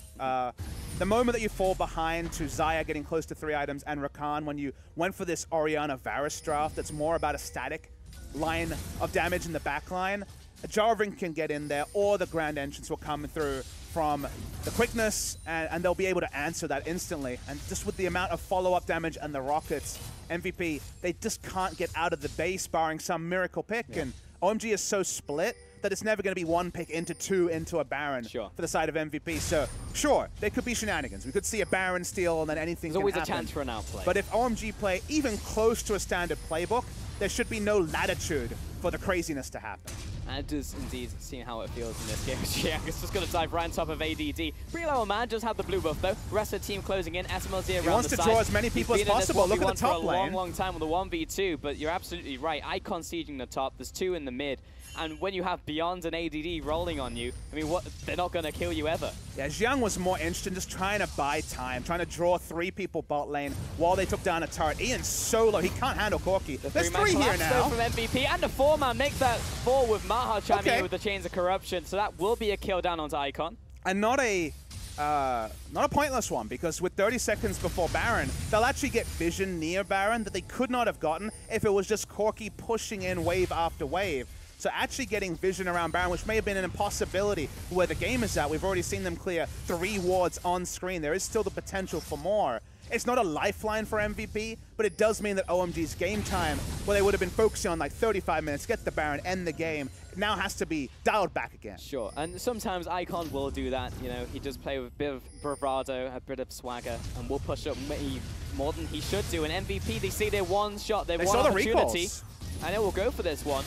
The moment that you fall behind to Xayah getting close to 3 items and Rakan, when you went for this Orianna Varus draft that's more about a static line of damage in the back line, Jarvan can get in there, or the Grand Entrance will come through from the quickness, and they'll be able to answer that instantly. And just with the amount of follow-up damage and the rockets, MVP, they just can't get out of the base barring some miracle pick. And OMG is so split that it's never going to be 1 pick into 2 into a Baron for the side of MVP. So, sure, there could be shenanigans. We could see a Baron steal and then anything There's always can happen. a chance for an outplay. But if OMG play even close to a standard playbook, there should be no latitude for the craziness to happen. And it does indeed seem how it feels in this game. Yeah, it's just going to dive right on top of ADD. Pretty low man does have the blue buff though. Rest of the team closing in. SMLZ around the side. He wants to draw as many people as possible. Look at the top lane. For a long time with the 1v2, but you're absolutely right. Icon sieging the top. There's 2 in the mid. And when you have Beyond and ADD rolling on you, I mean, they're not going to kill you ever. Yeah, Xiang was more interested in just trying to buy time, trying to draw 3 people bot lane while they took down a turret. Ian's solo. He can't handle Corki. There's 3 here now. From MVP, and the 4-man makes that 4 with Maha chiming in with the Chains of Corruption. So that will be a kill down onto Icon. And not a pointless one, because with 30 seconds before Baron, they'll actually get vision near Baron that they could not have gotten if it was just Corki pushing in wave after wave. So actually getting vision around Baron, which may have been an impossibility where the game is at. We've already seen them clear 3 wards on screen. There is still the potential for more. It's not a lifeline for MVP, but it does mean that OMG's game time, where they would have been focusing on like 35 minutes, get the Baron, end the game, now has to be dialed back again. Sure, and sometimes Icon will do that. You know, he does play with a bit of bravado, a bit of swagger, and will push up more than he should do. And MVP, they see their one shot, their one opportunity, and it will go for this one.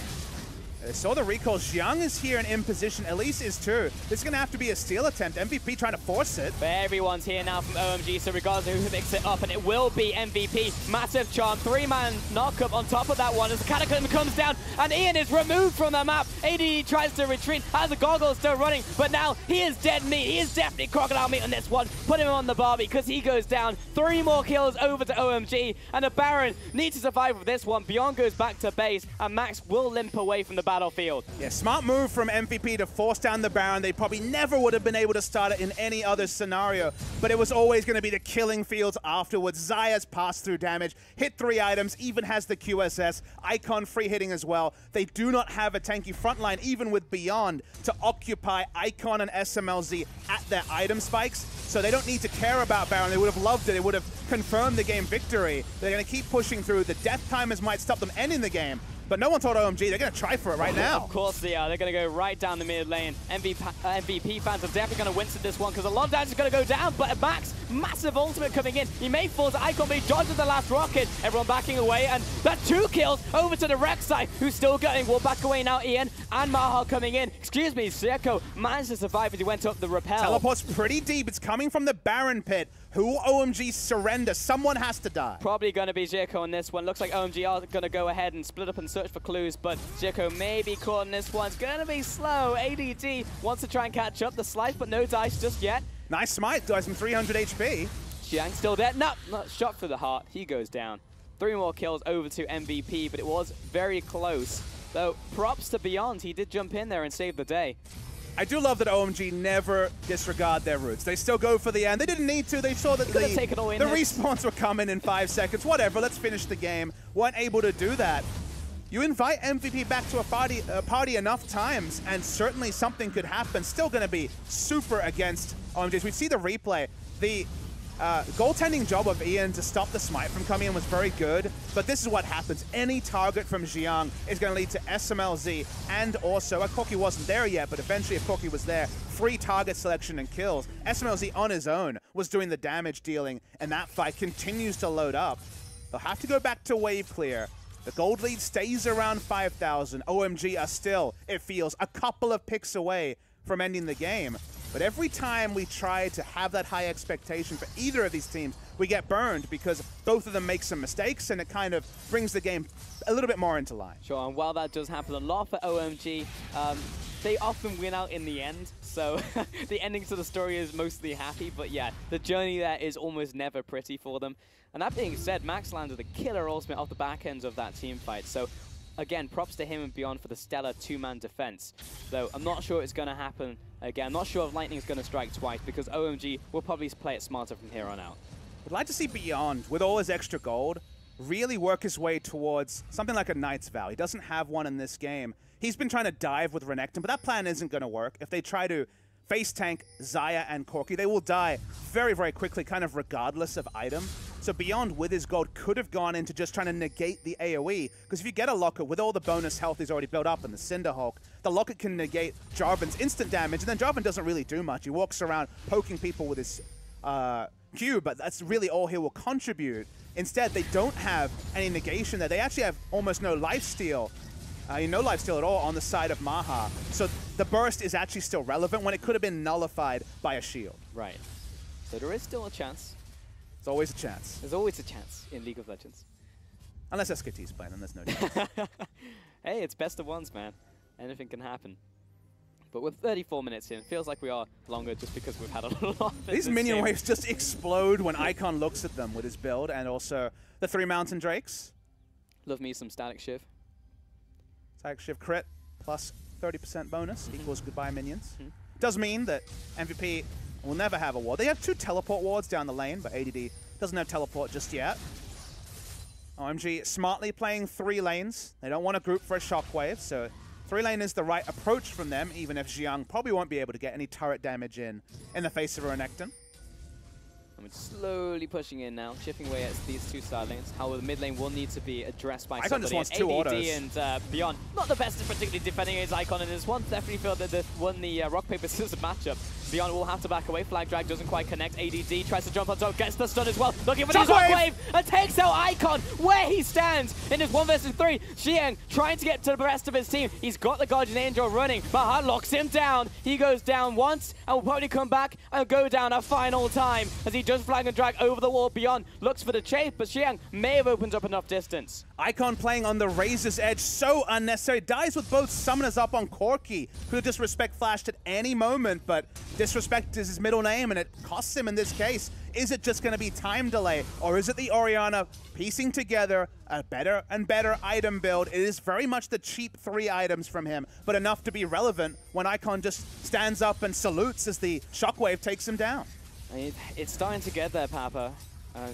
They saw the recalls. Xiang is here and in position. Elise is too. This is going to have to be a steal attempt. MVP trying to force it. But everyone's here now from OMG, so regardless of who picks it up, and it will be MVP. Massive charm, 3-man knockup on top of that one as the Cataclysm comes down, and Ian is removed from the map. AD tries to retreat, has the goggles still running, but now he is dead meat. He is definitely crocodile meat on this one. Put him on the bar because he goes down. 3 more kills over to OMG, and the Baron needs to survive with this one. Beyond goes back to base, and Max will limp away from the battlefield. Yeah, smart move from MVP to force down the Baron. They probably never would have been able to start it in any other scenario, but it was always going to be the killing fields afterwards. Xayah's pass-through damage, hit 3 items, even has the QSS. Icon free hitting as well. They do not have a tanky frontline, even with Beyond, to occupy Icon and SMLZ at their item spikes, so they don't need to care about Baron. They would have loved it. It would have confirmed the game victory. They're going to keep pushing through. The death timers might stop them ending the game, but no one told OMG. They're going to try for it right now. Of course they are. They're going to go right down the mid lane. MVP fans are definitely going to wince this one because a lot of damage is going to go down, but Max, massive ultimate coming in. He may fall to Icon, but he dodges the last rocket. Everyone backing away, and that's 2 kills over to the Rex side, who's still going. We'll back away now, Ian, and Maha coming in. Excuse me, Zeko managed to survive as he went up the rappel. Teleport's pretty deep. It's coming from the Baron pit. Who will OMG surrender? Someone has to die. Probably going to be Zeko on this one. Looks like OMG are going to go ahead and split up and search for clues, but Zeko may be caught in this one. It's going to be slow. ADD wants to try and catch up the slice, but no dice just yet. Nice smite, guys, from 300 HP. Xiang still dead. No, not shot through the heart. He goes down. 3 more kills over to MVP, but it was very close. Though, props to Beyond. He did jump in there and save the day. I do love that OMG never disregard their roots. They still go for the end. They didn't need to. They saw that the respawns were coming in 5 seconds. Whatever, let's finish the game. Weren't able to do that. You invite MVP back to a party enough times, and certainly something could happen. Still going to be super against OMG. We see the replay. The Goaltending job of Ian to stop the smite from coming in was very good, but this is what happens. Any target from Xiang is going to lead to SMLZ, and also, Corki wasn't there yet, but eventually if Corki was there, free target selection and kills. SMLZ on his own was doing the damage dealing, and that fight continues to load up. They'll have to go back to wave clear. The gold lead stays around 5,000. OMG are still, it feels, a couple of picks away from ending the game. But every time we try to have that high expectation for either of these teams, we get burned because both of them make some mistakes, and it kind of brings the game a little bit more into line. Sure, and while that does happen a lot for OMG, they often win out in the end, so the ending to the story is mostly happy, but yeah, the journey there is almost never pretty for them. And that being said, Max landed a killer ultimate off the back end of that team fight, so again, props to him and Beyond for the stellar two-man defense. Though I'm not sure it's going to happen again. I'm not sure if Lightning's going to strike twice, because OMG will probably play it smarter from here on out. I'd like to see Beyond, with all his extra gold, really work his way towards something like a Knight's Vow. He doesn't have one in this game. He's been trying to dive with Renekton, but that plan isn't going to work. If they try to face tank Xayah and Corki, they will die very, very quickly, kind of regardless of item. So Beyond, with his gold, could have gone into just trying to negate the AoE, because if you get a Locket with all the bonus health he's already built up in the Cinderhulk, the Locket can negate Jarvan's instant damage, and then Jarvan doesn't really do much. He walks around poking people with his Q, but that's really all he will contribute. Instead, they don't have any negation there. They actually have almost no lifesteal. No lifesteal at all on the side of Maha. So the burst is actually still relevant when it could have been nullified by a shield. Right. So there is still a chance. There's always a chance. There's always a chance in League of Legends. Unless SKT's playing, then there's no chance. Hey, it's best of ones, man. Anything can happen. But with 34 minutes in, it feels like we are longer just because we've had a lot of These minion waves just explode when Icon looks at them with his build, and also the 3 Mountain Drakes. Love me some Static Shiv. Static Shiv crit plus 30% bonus equals goodbye minions. Does mean that MVP will never have a ward. They have 2 teleport wards down the lane, but ADD doesn't have teleport just yet. OMG smartly playing 3 lanes. They don't want to group for a shockwave, so 3 lane is the right approach from them, even if Xiang probably won't be able to get any turret damage in the face of a Renekton. I'm slowly pushing in now, chipping away at these 2 side lanes. However, the mid lane will need to be addressed by Icon somebody. just wants 2 autos. And Beyond, not the best at particularly defending his Icon, and this one definitely felt that they won the rock, paper, scissors matchup. Beyond will have to back away. Flag drag doesn't quite connect. ADD tries to jump on top, gets the stun as well. Looking for the shockwave and takes out Icon where he stands in his 1 versus 3. Xiang trying to get to the rest of his team. He's got the Guardian Angel running. Maha locks him down. He goes down once and will probably come back and go down a final time as he does flag and drag over the wall. Beyond looks for the chase, but Xiang may have opened up enough distance. Icon playing on the razor's edge, so unnecessary. Dies with both summoners up on Corki, who disrespect flashed at any moment, but disrespect is his middle name, and it costs him in this case. Is it just going to be time delay, or is it the Orianna piecing together a better and better item build? It is very much the cheap 3 items from him, but enough to be relevant when Icon just stands up and salutes as the shockwave takes him down. It's starting to get there, Papa.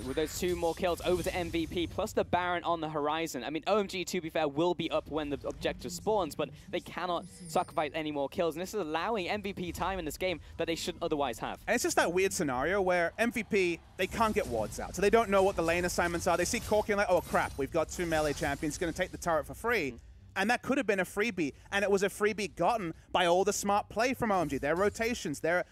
With those 2 more kills over to MVP, plus the Baron on the horizon. I mean, OMG, to be fair, will be up when the objective spawns, but they cannot sacrifice any more kills. And this is allowing MVP time in this game that they shouldn't otherwise have. And it's just that weird scenario where MVP, they can't get wards out. So they don't know what the lane assignments are. They see Corki and like, oh crap, we've got 2 melee champions going to take the turret for free. And that could have been a freebie. And it was a freebie gotten by all the smart play from OMG. Their rotations, the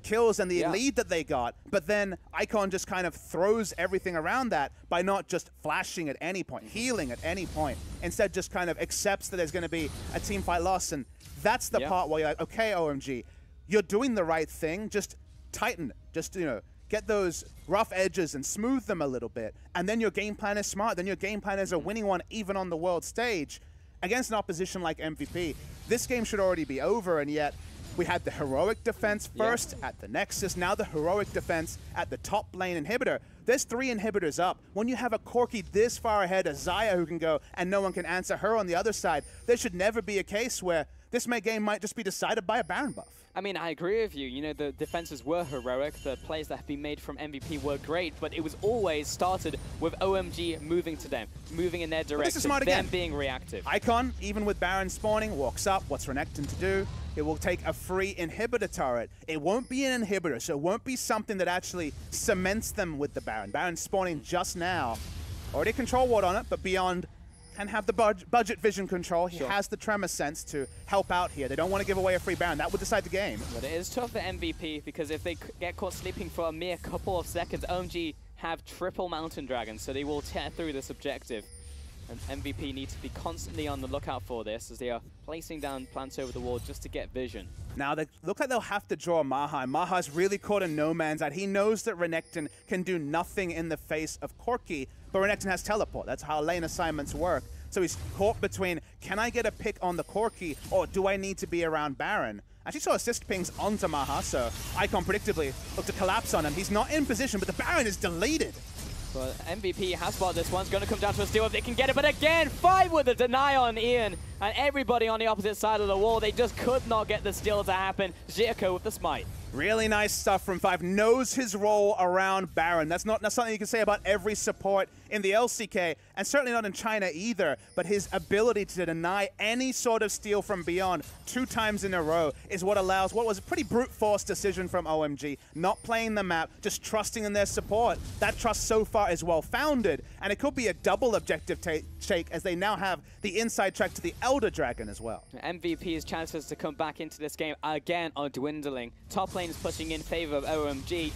kills and the lead that they got, but then Icon just kind of throws everything around that by not just flashing at any point, healing at any point. Instead, just kind of accepts that there's going to be a team fight loss, and that's the part where you're like, okay, OMG, you're doing the right thing, just tighten it, just, you know, get those rough edges and smooth them a little bit, and then your game plan is smart, then your game plan is a winning one even on the world stage. Against an opposition like MVP, this game should already be over, and yet we had the heroic defense first at the Nexus, now the heroic defense at the top lane inhibitor. There's 3 inhibitors up. When you have a Corki this far ahead, a Xayah who can go and no one can answer her on the other side, there should never be a case where this game might just be decided by a Baron buff. I mean, I agree with you. You know, the defenses were heroic. The plays that have been made from MVP were great, but it was always started with OMG moving to them, moving in their direction, this is smart again. them being reactive. Icon, even with Baron spawning, walks up. What's Renekton to do? It will take a free inhibitor turret. It won't be an inhibitor, so it won't be something that actually cements them with the Baron. Baron spawning just now. Already a control ward on it, but beyond can have the budget vision control. He has the tremor sense to help out here. They don't want to give away a free Baron. That would decide the game. But it is tough for MVP because if they get caught sleeping for a mere couple of seconds, OMG have triple Mountain Dragons, so they will tear through this objective. And MVP needs to be constantly on the lookout for this as they are placing down plants over the wall just to get vision. Now, they look like they'll have to draw Maha. Maha's really caught in no man's land. He knows that Renekton can do nothing in the face of Corki, but Renekton has teleport. That's how lane assignments work. So he's caught between, can I get a pick on the Corki, or do I need to be around Baron? Actually saw assist pings onto Maha, so Icon predictably looked to collapse on him. He's not in position, but the Baron is deleted. But MVP has spotted this one. It's going to come down to a steal if they can get it. But again, 5 with a deny on Ian. And everybody on the opposite side of the wall, they just could not get the steal to happen. Zirko with the smite. Really nice stuff from 5. Knows his role around Baron. That's not something you can say about every support in the LCK, and certainly not in China either. But his ability to deny any sort of steal from beyond 2 times in a row is what allows what was a pretty brute force decision from OMG. Not playing the map, just trusting in their support. That trust so far is well founded, and it could be a double objective take as they now have the inside track to the Elder Dragon as well. MVP's chances to come back into this game again are dwindling. Top lane is pushing in favor of OMG,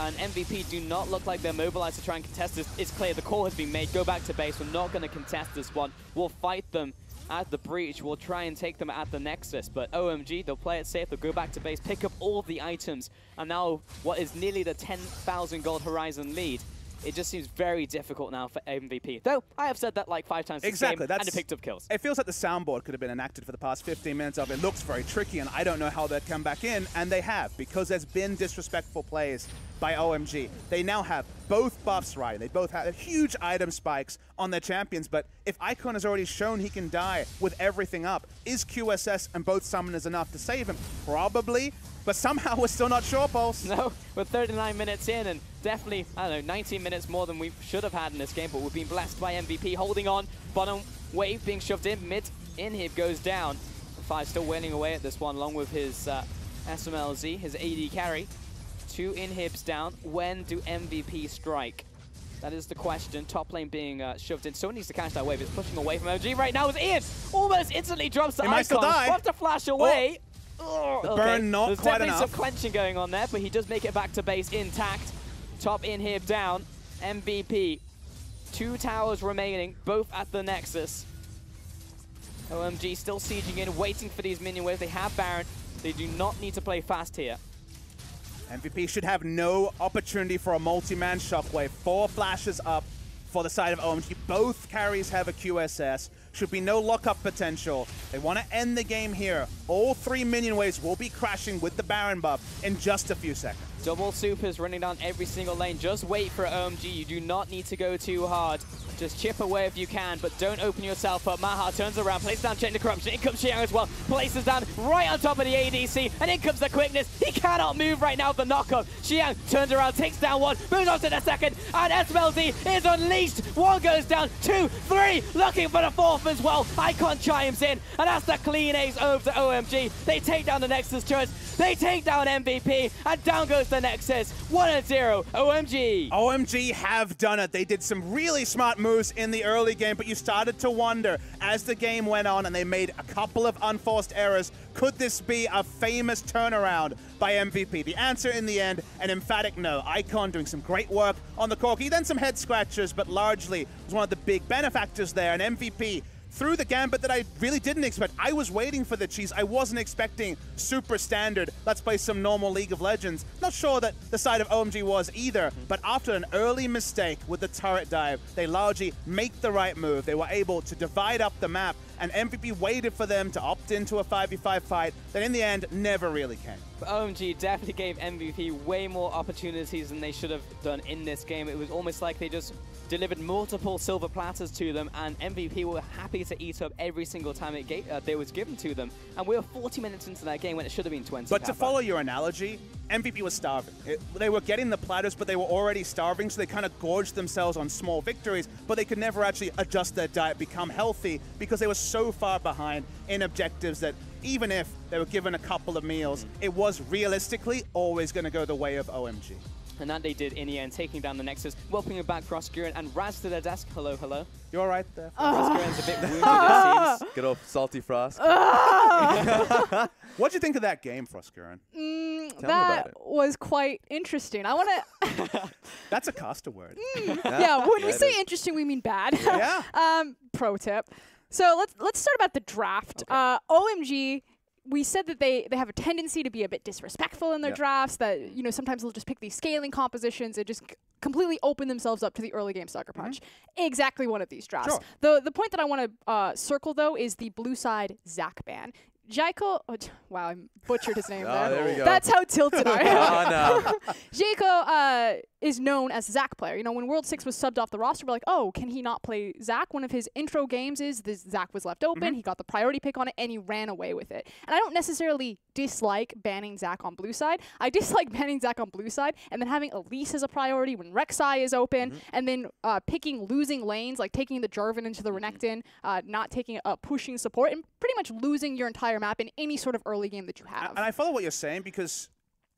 and MVP do not look like they're mobilized to try and contest this. It's clear the call has been made. Go back to base. We're not going to contest this one. We'll fight them at the breach. We'll try and take them at the Nexus. But OMG, they'll play it safe. They'll go back to base, pick up all the items, and now what is nearly the 10,000 gold Horizon lead. It just seems very difficult now for MVP. Though, I have said that like 5 times this game, and it picked up kills. It feels like the soundboard could have been enacted for the past 15 minutes of it. Looks very tricky, and I don't know how they'd come back in, and they have, because there's been disrespectful plays by OMG. They now have both buffs right. They both have huge item spikes on their champions, but if Icon has already shown he can die with everything up, is QSS and both summoners enough to save him? Probably. But somehow we're still not sure, Pulse. No, we're 39 minutes in and definitely, I don't know, 19 minutes more than we should have had in this game, but we've been blessed by MVP holding on. Bottom wave being shoved in, mid inhib goes down. 5 still wailing away at this one along with his SMLZ, his AD carry. 2 inhibs down. When do MVP strike? That is the question. Top lane being shoved in. Someone needs to catch that wave. It's pushing away from OMG right now. It's Ian! Almost instantly drops the Icon. Might still die. We'll have to flash away. The burn not There's quite definitely enough. some clenching going on there, but he does make it back to base intact. Top inhib down. MVP. 2 towers remaining, both at the Nexus. OMG still sieging in, waiting for these minion waves. They have Baron. They do not need to play fast here. MVP should have no opportunity for a multi-man shockwave. 4 flashes up for the side of OMG. Both carries have a QSS. Should be no lockup potential. They want to end the game here. All 3 minion waves will be crashing with the Baron buff in just a few seconds. Double supers running down every single lane. Just wait for OMG. You do not need to go too hard. Just chip away if you can, but don't open yourself up. Maha turns around, places down Chain of Corruption. In comes Xiang as well. Places down right on top of the ADC, and in comes the quickness. He cannot move right now with the knockup. Xiang turns around, takes down 1, moves on to the second, and SMLZ is unleashed. 1 goes down, 2, 3, looking for the 4th as well. Icon chimes in, and that's the clean ace over to OMG. They take down the Nexus turrets, they take down MVP, and down goes the Nexus. 1-0, OMG. OMG have done it. They did some really smart moves in the early game, but you started to wonder as the game went on and they made a couple of unforced errors, could this be a famous turnaround by MVP? The answer in the end, an emphatic no. Icon doing some great work on the Corki, then some head scratchers, but largely was one of the big benefactors there, and MVP through the gambit that I really didn't expect. I was waiting for the cheese. I wasn't expecting super standard, let's play some normal League of Legends. Not sure that the side of OMG was either, but after an early mistake with the turret dive, they largely make the right move. They were able to divide up the map, and MVP waited for them to opt into a 5v5 fight that in the end never really came. But OMG definitely gave MVP way more opportunities than they should have done in this game. It was almost like they just delivered multiple silver platters to them, and MVP were happy to eat up every single time they was given to them. And we were 40 minutes into that game when it should have been 20. But to follow your analogy, MVP was starving. They were getting the platters, but they were already starving, so they kind of gorged themselves on small victories, but they could never actually adjust their diet, become healthy, because they were so far behind in objectives that even if they were given a couple of meals, it was realistically always going to go the way of OMG. And that they did in the end, taking down the Nexus, welcoming back Froskuren and Raz to their desk. Hello, hello. You all right there? Froskuren's a bit wounded, it seems. Good old salty Frost. What'd you think of that game, Froskuren? That was quite interesting. I want to... That's a caster word. Yeah, when we say interesting, we mean bad. Yeah. Pro tip. So let's start about the draft. Okay. OMG, we said that they have a tendency to be a bit disrespectful in their drafts, that, you know, sometimes they'll just pick these scaling compositions and just completely open themselves up to the early game sucker punch. Exactly one of these drafts. Sure. The point that I want to circle, though, is the blue side Zac ban. Jaiko, wow, I butchered his name there. There we go. That's how tilted I am. Oh, no. Jaiko is known as a Zac player. You know, when World 6 was subbed off the roster, we're like, oh, can he not play Zac? One of his intro games is this Zac was left open, he got the priority pick on it, and he ran away with it. And I don't necessarily dislike banning Zac on blue side. I dislike banning Zac on blue side and then having Elise as a priority when Rek'Sai is open, and then picking losing lanes, like taking the Jarvan into the Renekton, not taking pushing support, and pretty much losing your entire map in any sort of early game that you have. And I follow what you're saying, because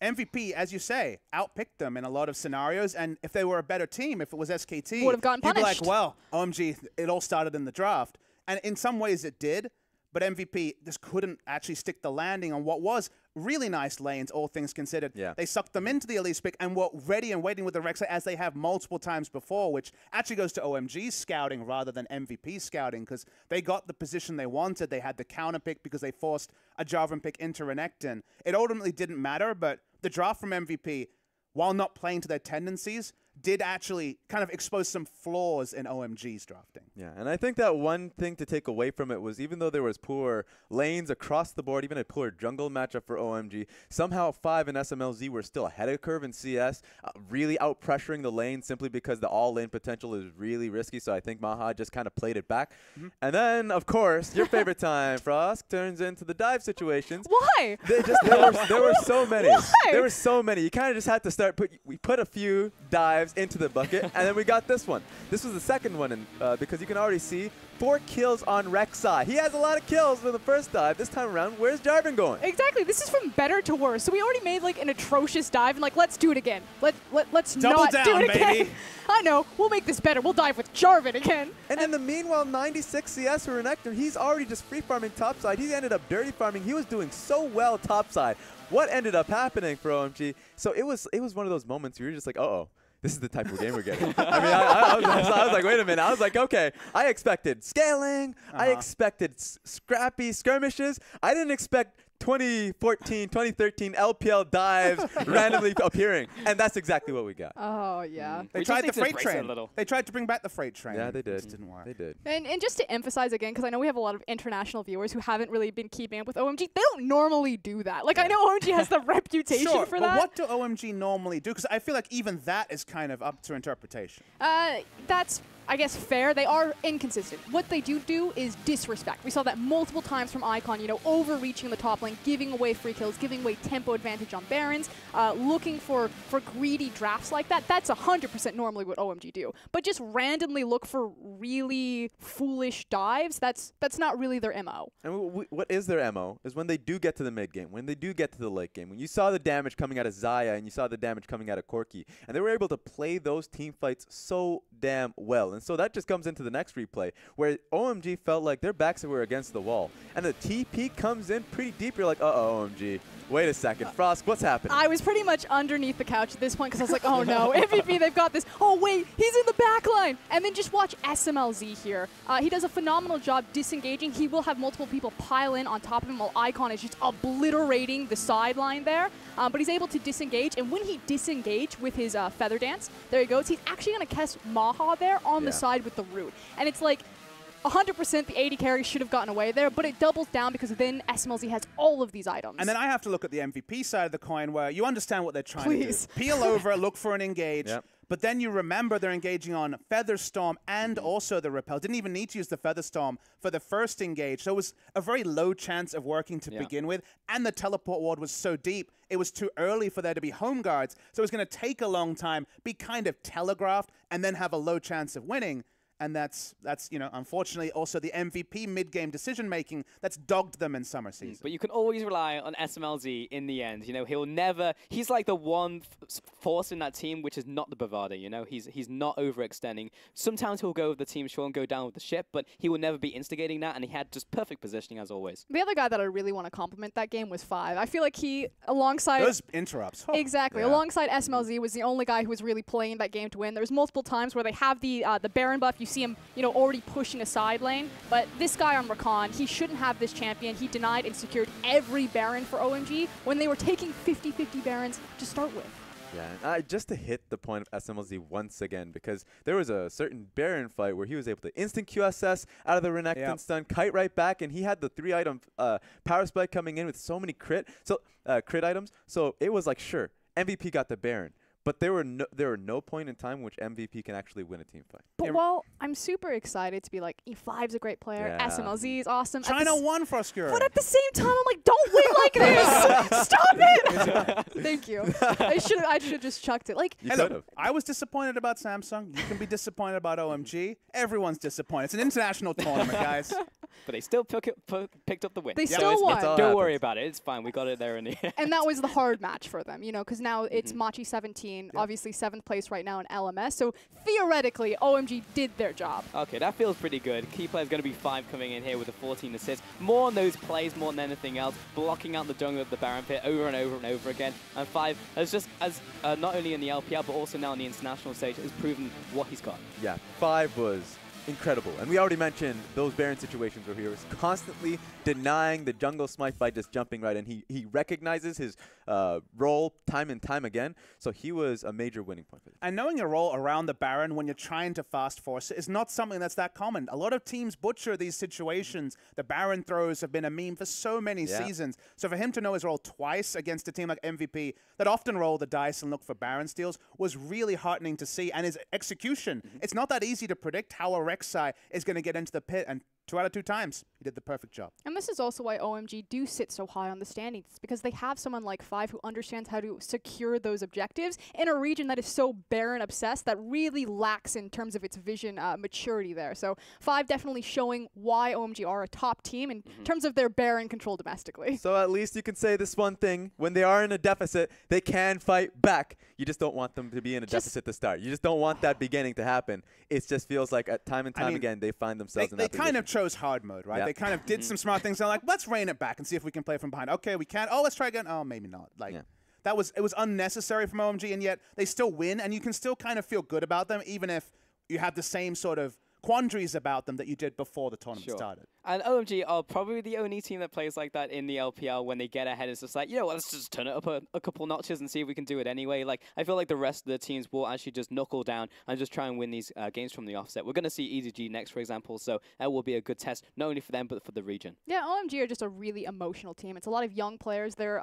MVP, as you say, outpicked them in a lot of scenarios, and if they were a better team, if it was SKT, would have gotten you'd be punished. like, well, OMG, it all started in the draft. And in some ways it did, but MVP just couldn't actually stick the landing on what was really nice lanes, all things considered. Yeah. They sucked them into the Elise pick and were ready and waiting with the Rek'Sai, as they have multiple times before, which actually goes to OMG's scouting rather than MVP scouting, because they got the position they wanted. They had the counter pick because they forced a Jarvan pick into Renekton. It ultimately didn't matter, but the draft from MVP, while not playing to their tendencies, did actually kind of expose some flaws in OMG's drafting. Yeah, and I think that one thing to take away from it was, even though there was poor lanes across the board, even a poor jungle matchup for OMG, somehow 5 and SMLZ were still ahead of curve in CS, really out-pressuring the lane simply because the all-lane potential is really risky, so I think Maha just kind of played it back. And then, of course, your favorite time, Frost, turns into the dive situations. Why? There were so many. Why? There were so many. You kind of just had to start, we put a few dives into the bucket, and then we got this one. This was the second one, because you can already see 4 kills on Rek'Sai. He has a lot of kills for the first dive. This time around, where's Jarvan going? Exactly. This is from better to worse. So we already made like an atrocious dive, and like, let's do it again. Let's Double not down, do it baby. again. I know. We'll make this better. We'll dive with Jarvan again. And in the meanwhile, 96 CS for Renekton, he's already just free farming topside. He ended up dirty farming. He was doing so well topside. What ended up happening for OMG? So it was one of those moments where you're just like, uh-oh. This is the type of game we're getting. I mean, I was like, wait a minute. I was like, okay, I expected scaling. I expected scrappy skirmishes. I didn't expect 2014, 2013 LPL dives randomly appearing. And that's exactly what we got. Oh, yeah. They We tried just the need to freight embrace it a train. little. They tried to bring back the freight train. Yeah, they did. It just didn't work. They did. And just to emphasize again, because I know we have a lot of international viewers who haven't really been keeping up with OMG, they don't normally do that. Like, I know OMG has the reputation Sure, for but that. what do OMG normally do? Because I feel like even that is kind of up to interpretation. That's, I guess, fair. They are inconsistent. What they do is disrespect. We saw that multiple times from Icon, you know, overreaching the top lane, giving away free kills, giving away tempo advantage on Barons, looking for greedy drafts like that. That's 100% normally what OMG do. But just randomly look for really foolish dives, that's not really their MO. And what is their MO is when they do get to the mid game, when they do get to the late game, when you saw the damage coming out of Xayah and you saw the damage coming out of Corki, and they were able to play those team fights so damn well. And so that just comes into the next replay, where OMG felt like their backs were against the wall. And the TP comes in pretty deep. You're like, uh-oh, OMG. Wait a second. Frost, what's happening? I was pretty much underneath the couch at this point because I was like, oh no, MVP, they've got this. Oh wait, he's in the back line. And then just watch SMLZ here. He does a phenomenal job disengaging. He will have multiple people pile in on top of him while Icon is just obliterating the sideline there. But he's able to disengage. And when he disengaged with his Feather Dance, there he goes. He's actually going to catch Maha there on the side with the root. And it's like, 100% the AD carry should have gotten away there, but it doubles down because then SMLZ has all of these items. And then I have to look at the MVP side of the coin where you understand what they're trying to do. Please. Peel over, look for an engage. Yep. But then you remember they're engaging on Featherstorm and also the Repel. Didn't even need to use the Featherstorm for the first engage. So it was a very low chance of working to begin with. And the teleport ward was so deep, it was too early for there to be home guards. So it was going to take a long time, be kind of telegraphed, and then have a low chance of winning. And that's you know, unfortunately also the MVP mid-game decision-making that's dogged them in summer season. But you can always rely on SMLZ in the end. You know, he'll never, he's like the one force in that team which is not the Bravado, you know? He's not overextending. Sometimes he'll go with the team sure and go down with the ship, but he will never be instigating that, and he had just perfect positioning as always. The other guy that I really want to compliment that game was 5. I feel like he, alongside... Those interrupts. Oh. Exactly. Yeah. Alongside SMLZ was the only guy who was really playing that game to win. There was multiple times where they have the Baron buff. You see him, you know, already pushing a side lane. But this guy on Rakan, he shouldn't have this champion. He denied and secured every Baron for OMG when they were taking 50-50 Barons to start with. Yeah, and just to hit the point of SMLZ once again, because there was a certain Baron fight where he was able to instant QSS out of the Renekton stun, kite right back, and he had the 3-item power spike coming in with so many crit items. So it was like, sure, MVP got the Baron. But there were no point in time in which MVP can actually win a team fight. But while I'm super excited to be like, E5's a great player, SMLZ is awesome. China won for Oscura. But at the same time, I'm like, don't win like this! Stop it! Thank you. I should have just chucked it. Like, You could have. I was disappointed about Samsung. You can be disappointed about OMG. Everyone's disappointed. It's an international tournament, guys. But they still picked up the win. They still won. Don't worry about it. It's fine. We got it there in the end. And that was the hard match for them, you know, because now it's Machi 17, obviously 7th place right now in LMS. So theoretically, OMG did their job. Okay, that feels pretty good. Key player is going to be 5 coming in here with a 14 assists. More on those plays more than anything else, blocking out the jungle of the Baron pit over and over and over again. And 5 has just, as not only in the LPL, but also now on the international stage, has proven what he's got. Yeah, 5 was incredible. And we already mentioned those Baron situations where he was constantly denying the jungle smite by just jumping right in. He recognizes his role time and time again. So he was a major winning point for this. And knowing your role around the Baron when you're trying to fast force it is not something that's that common. A lot of teams butcher these situations. The Baron throws have been a meme for so many seasons. So for him to know his role twice against a team like MVP that often roll the dice and look for Baron steals was really heartening to see. And his execution, it's not that easy to predict how a Rek'Sai is going to get into the pit, and 2 out of 2 times, he did the perfect job. And this is also why OMG do sit so high on the standings, because they have someone like 5 who understands how to secure those objectives in a region that is so Baron obsessed that really lacks in terms of its vision maturity there. So 5 definitely showing why OMG are a top team in terms of their Baron control domestically. So at least you can say this one thing: when they are in a deficit, they can fight back. You just don't want them to be in a deficit to start. You just don't want that beginning to happen. It just feels like at time and time again they find themselves in that position. They kind of chose hard mode, right? They kind of did some smart things. They're like, let's rein it back and see if we can play from behind. Okay, we can. Oh, let's try again. Oh, maybe not. Like it was unnecessary from OMG, and yet they still win, and you can still kind of feel good about them, even if you have the same sort of quandaries about them that you did before the tournament started. And OMG are probably the only team that plays like that in the LPL. When they get ahead, it's just like, you know what, let's just turn it up a couple notches and see if we can do it anyway. Like, I feel like the rest of the teams will actually just knuckle down and just try and win these games from the offset. We're going to see EZG next, for example, so that will be a good test, not only for them, but for the region. Yeah, OMG are just a really emotional team. It's a lot of young players. They're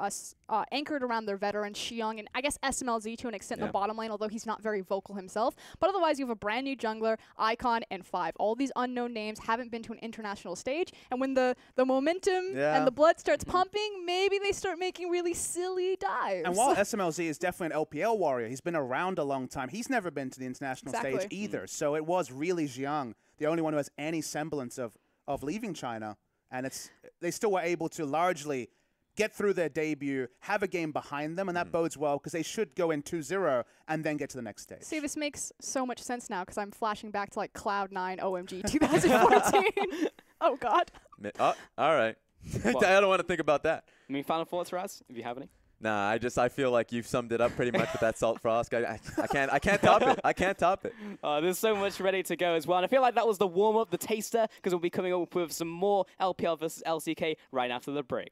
anchored around their veterans, Xiong, and I guess SMLZ to an extent in the bottom lane, although he's not very vocal himself. But otherwise, you have a brand new jungler, Icon, and 5. All these unknown names haven't been to an international stage, and when the momentum and the blood starts pumping, maybe they start making really silly dives. And while SMLZ is definitely an LPL warrior, he's been around a long time. He's never been to the international stage either. So it was really Xiong, the only one who has any semblance of leaving China. And they still were able to largely get through their debut, have a game behind them, and that bodes well because they should go in 2-0 and then get to the next stage. See, this makes so much sense now because I'm flashing back to like Cloud9 OMG 2014. Oh, God. Oh, all right. I don't want to think about that. I mean, final thoughts, Raz, if you have any? Nah, I feel like you've summed it up pretty much with that Salt Frost. I can't top it. I can't top it. There's so much ready to go as well. And I feel like that was the warm-up, the taster, because we'll be coming up with some more LPL versus LCK right after the break.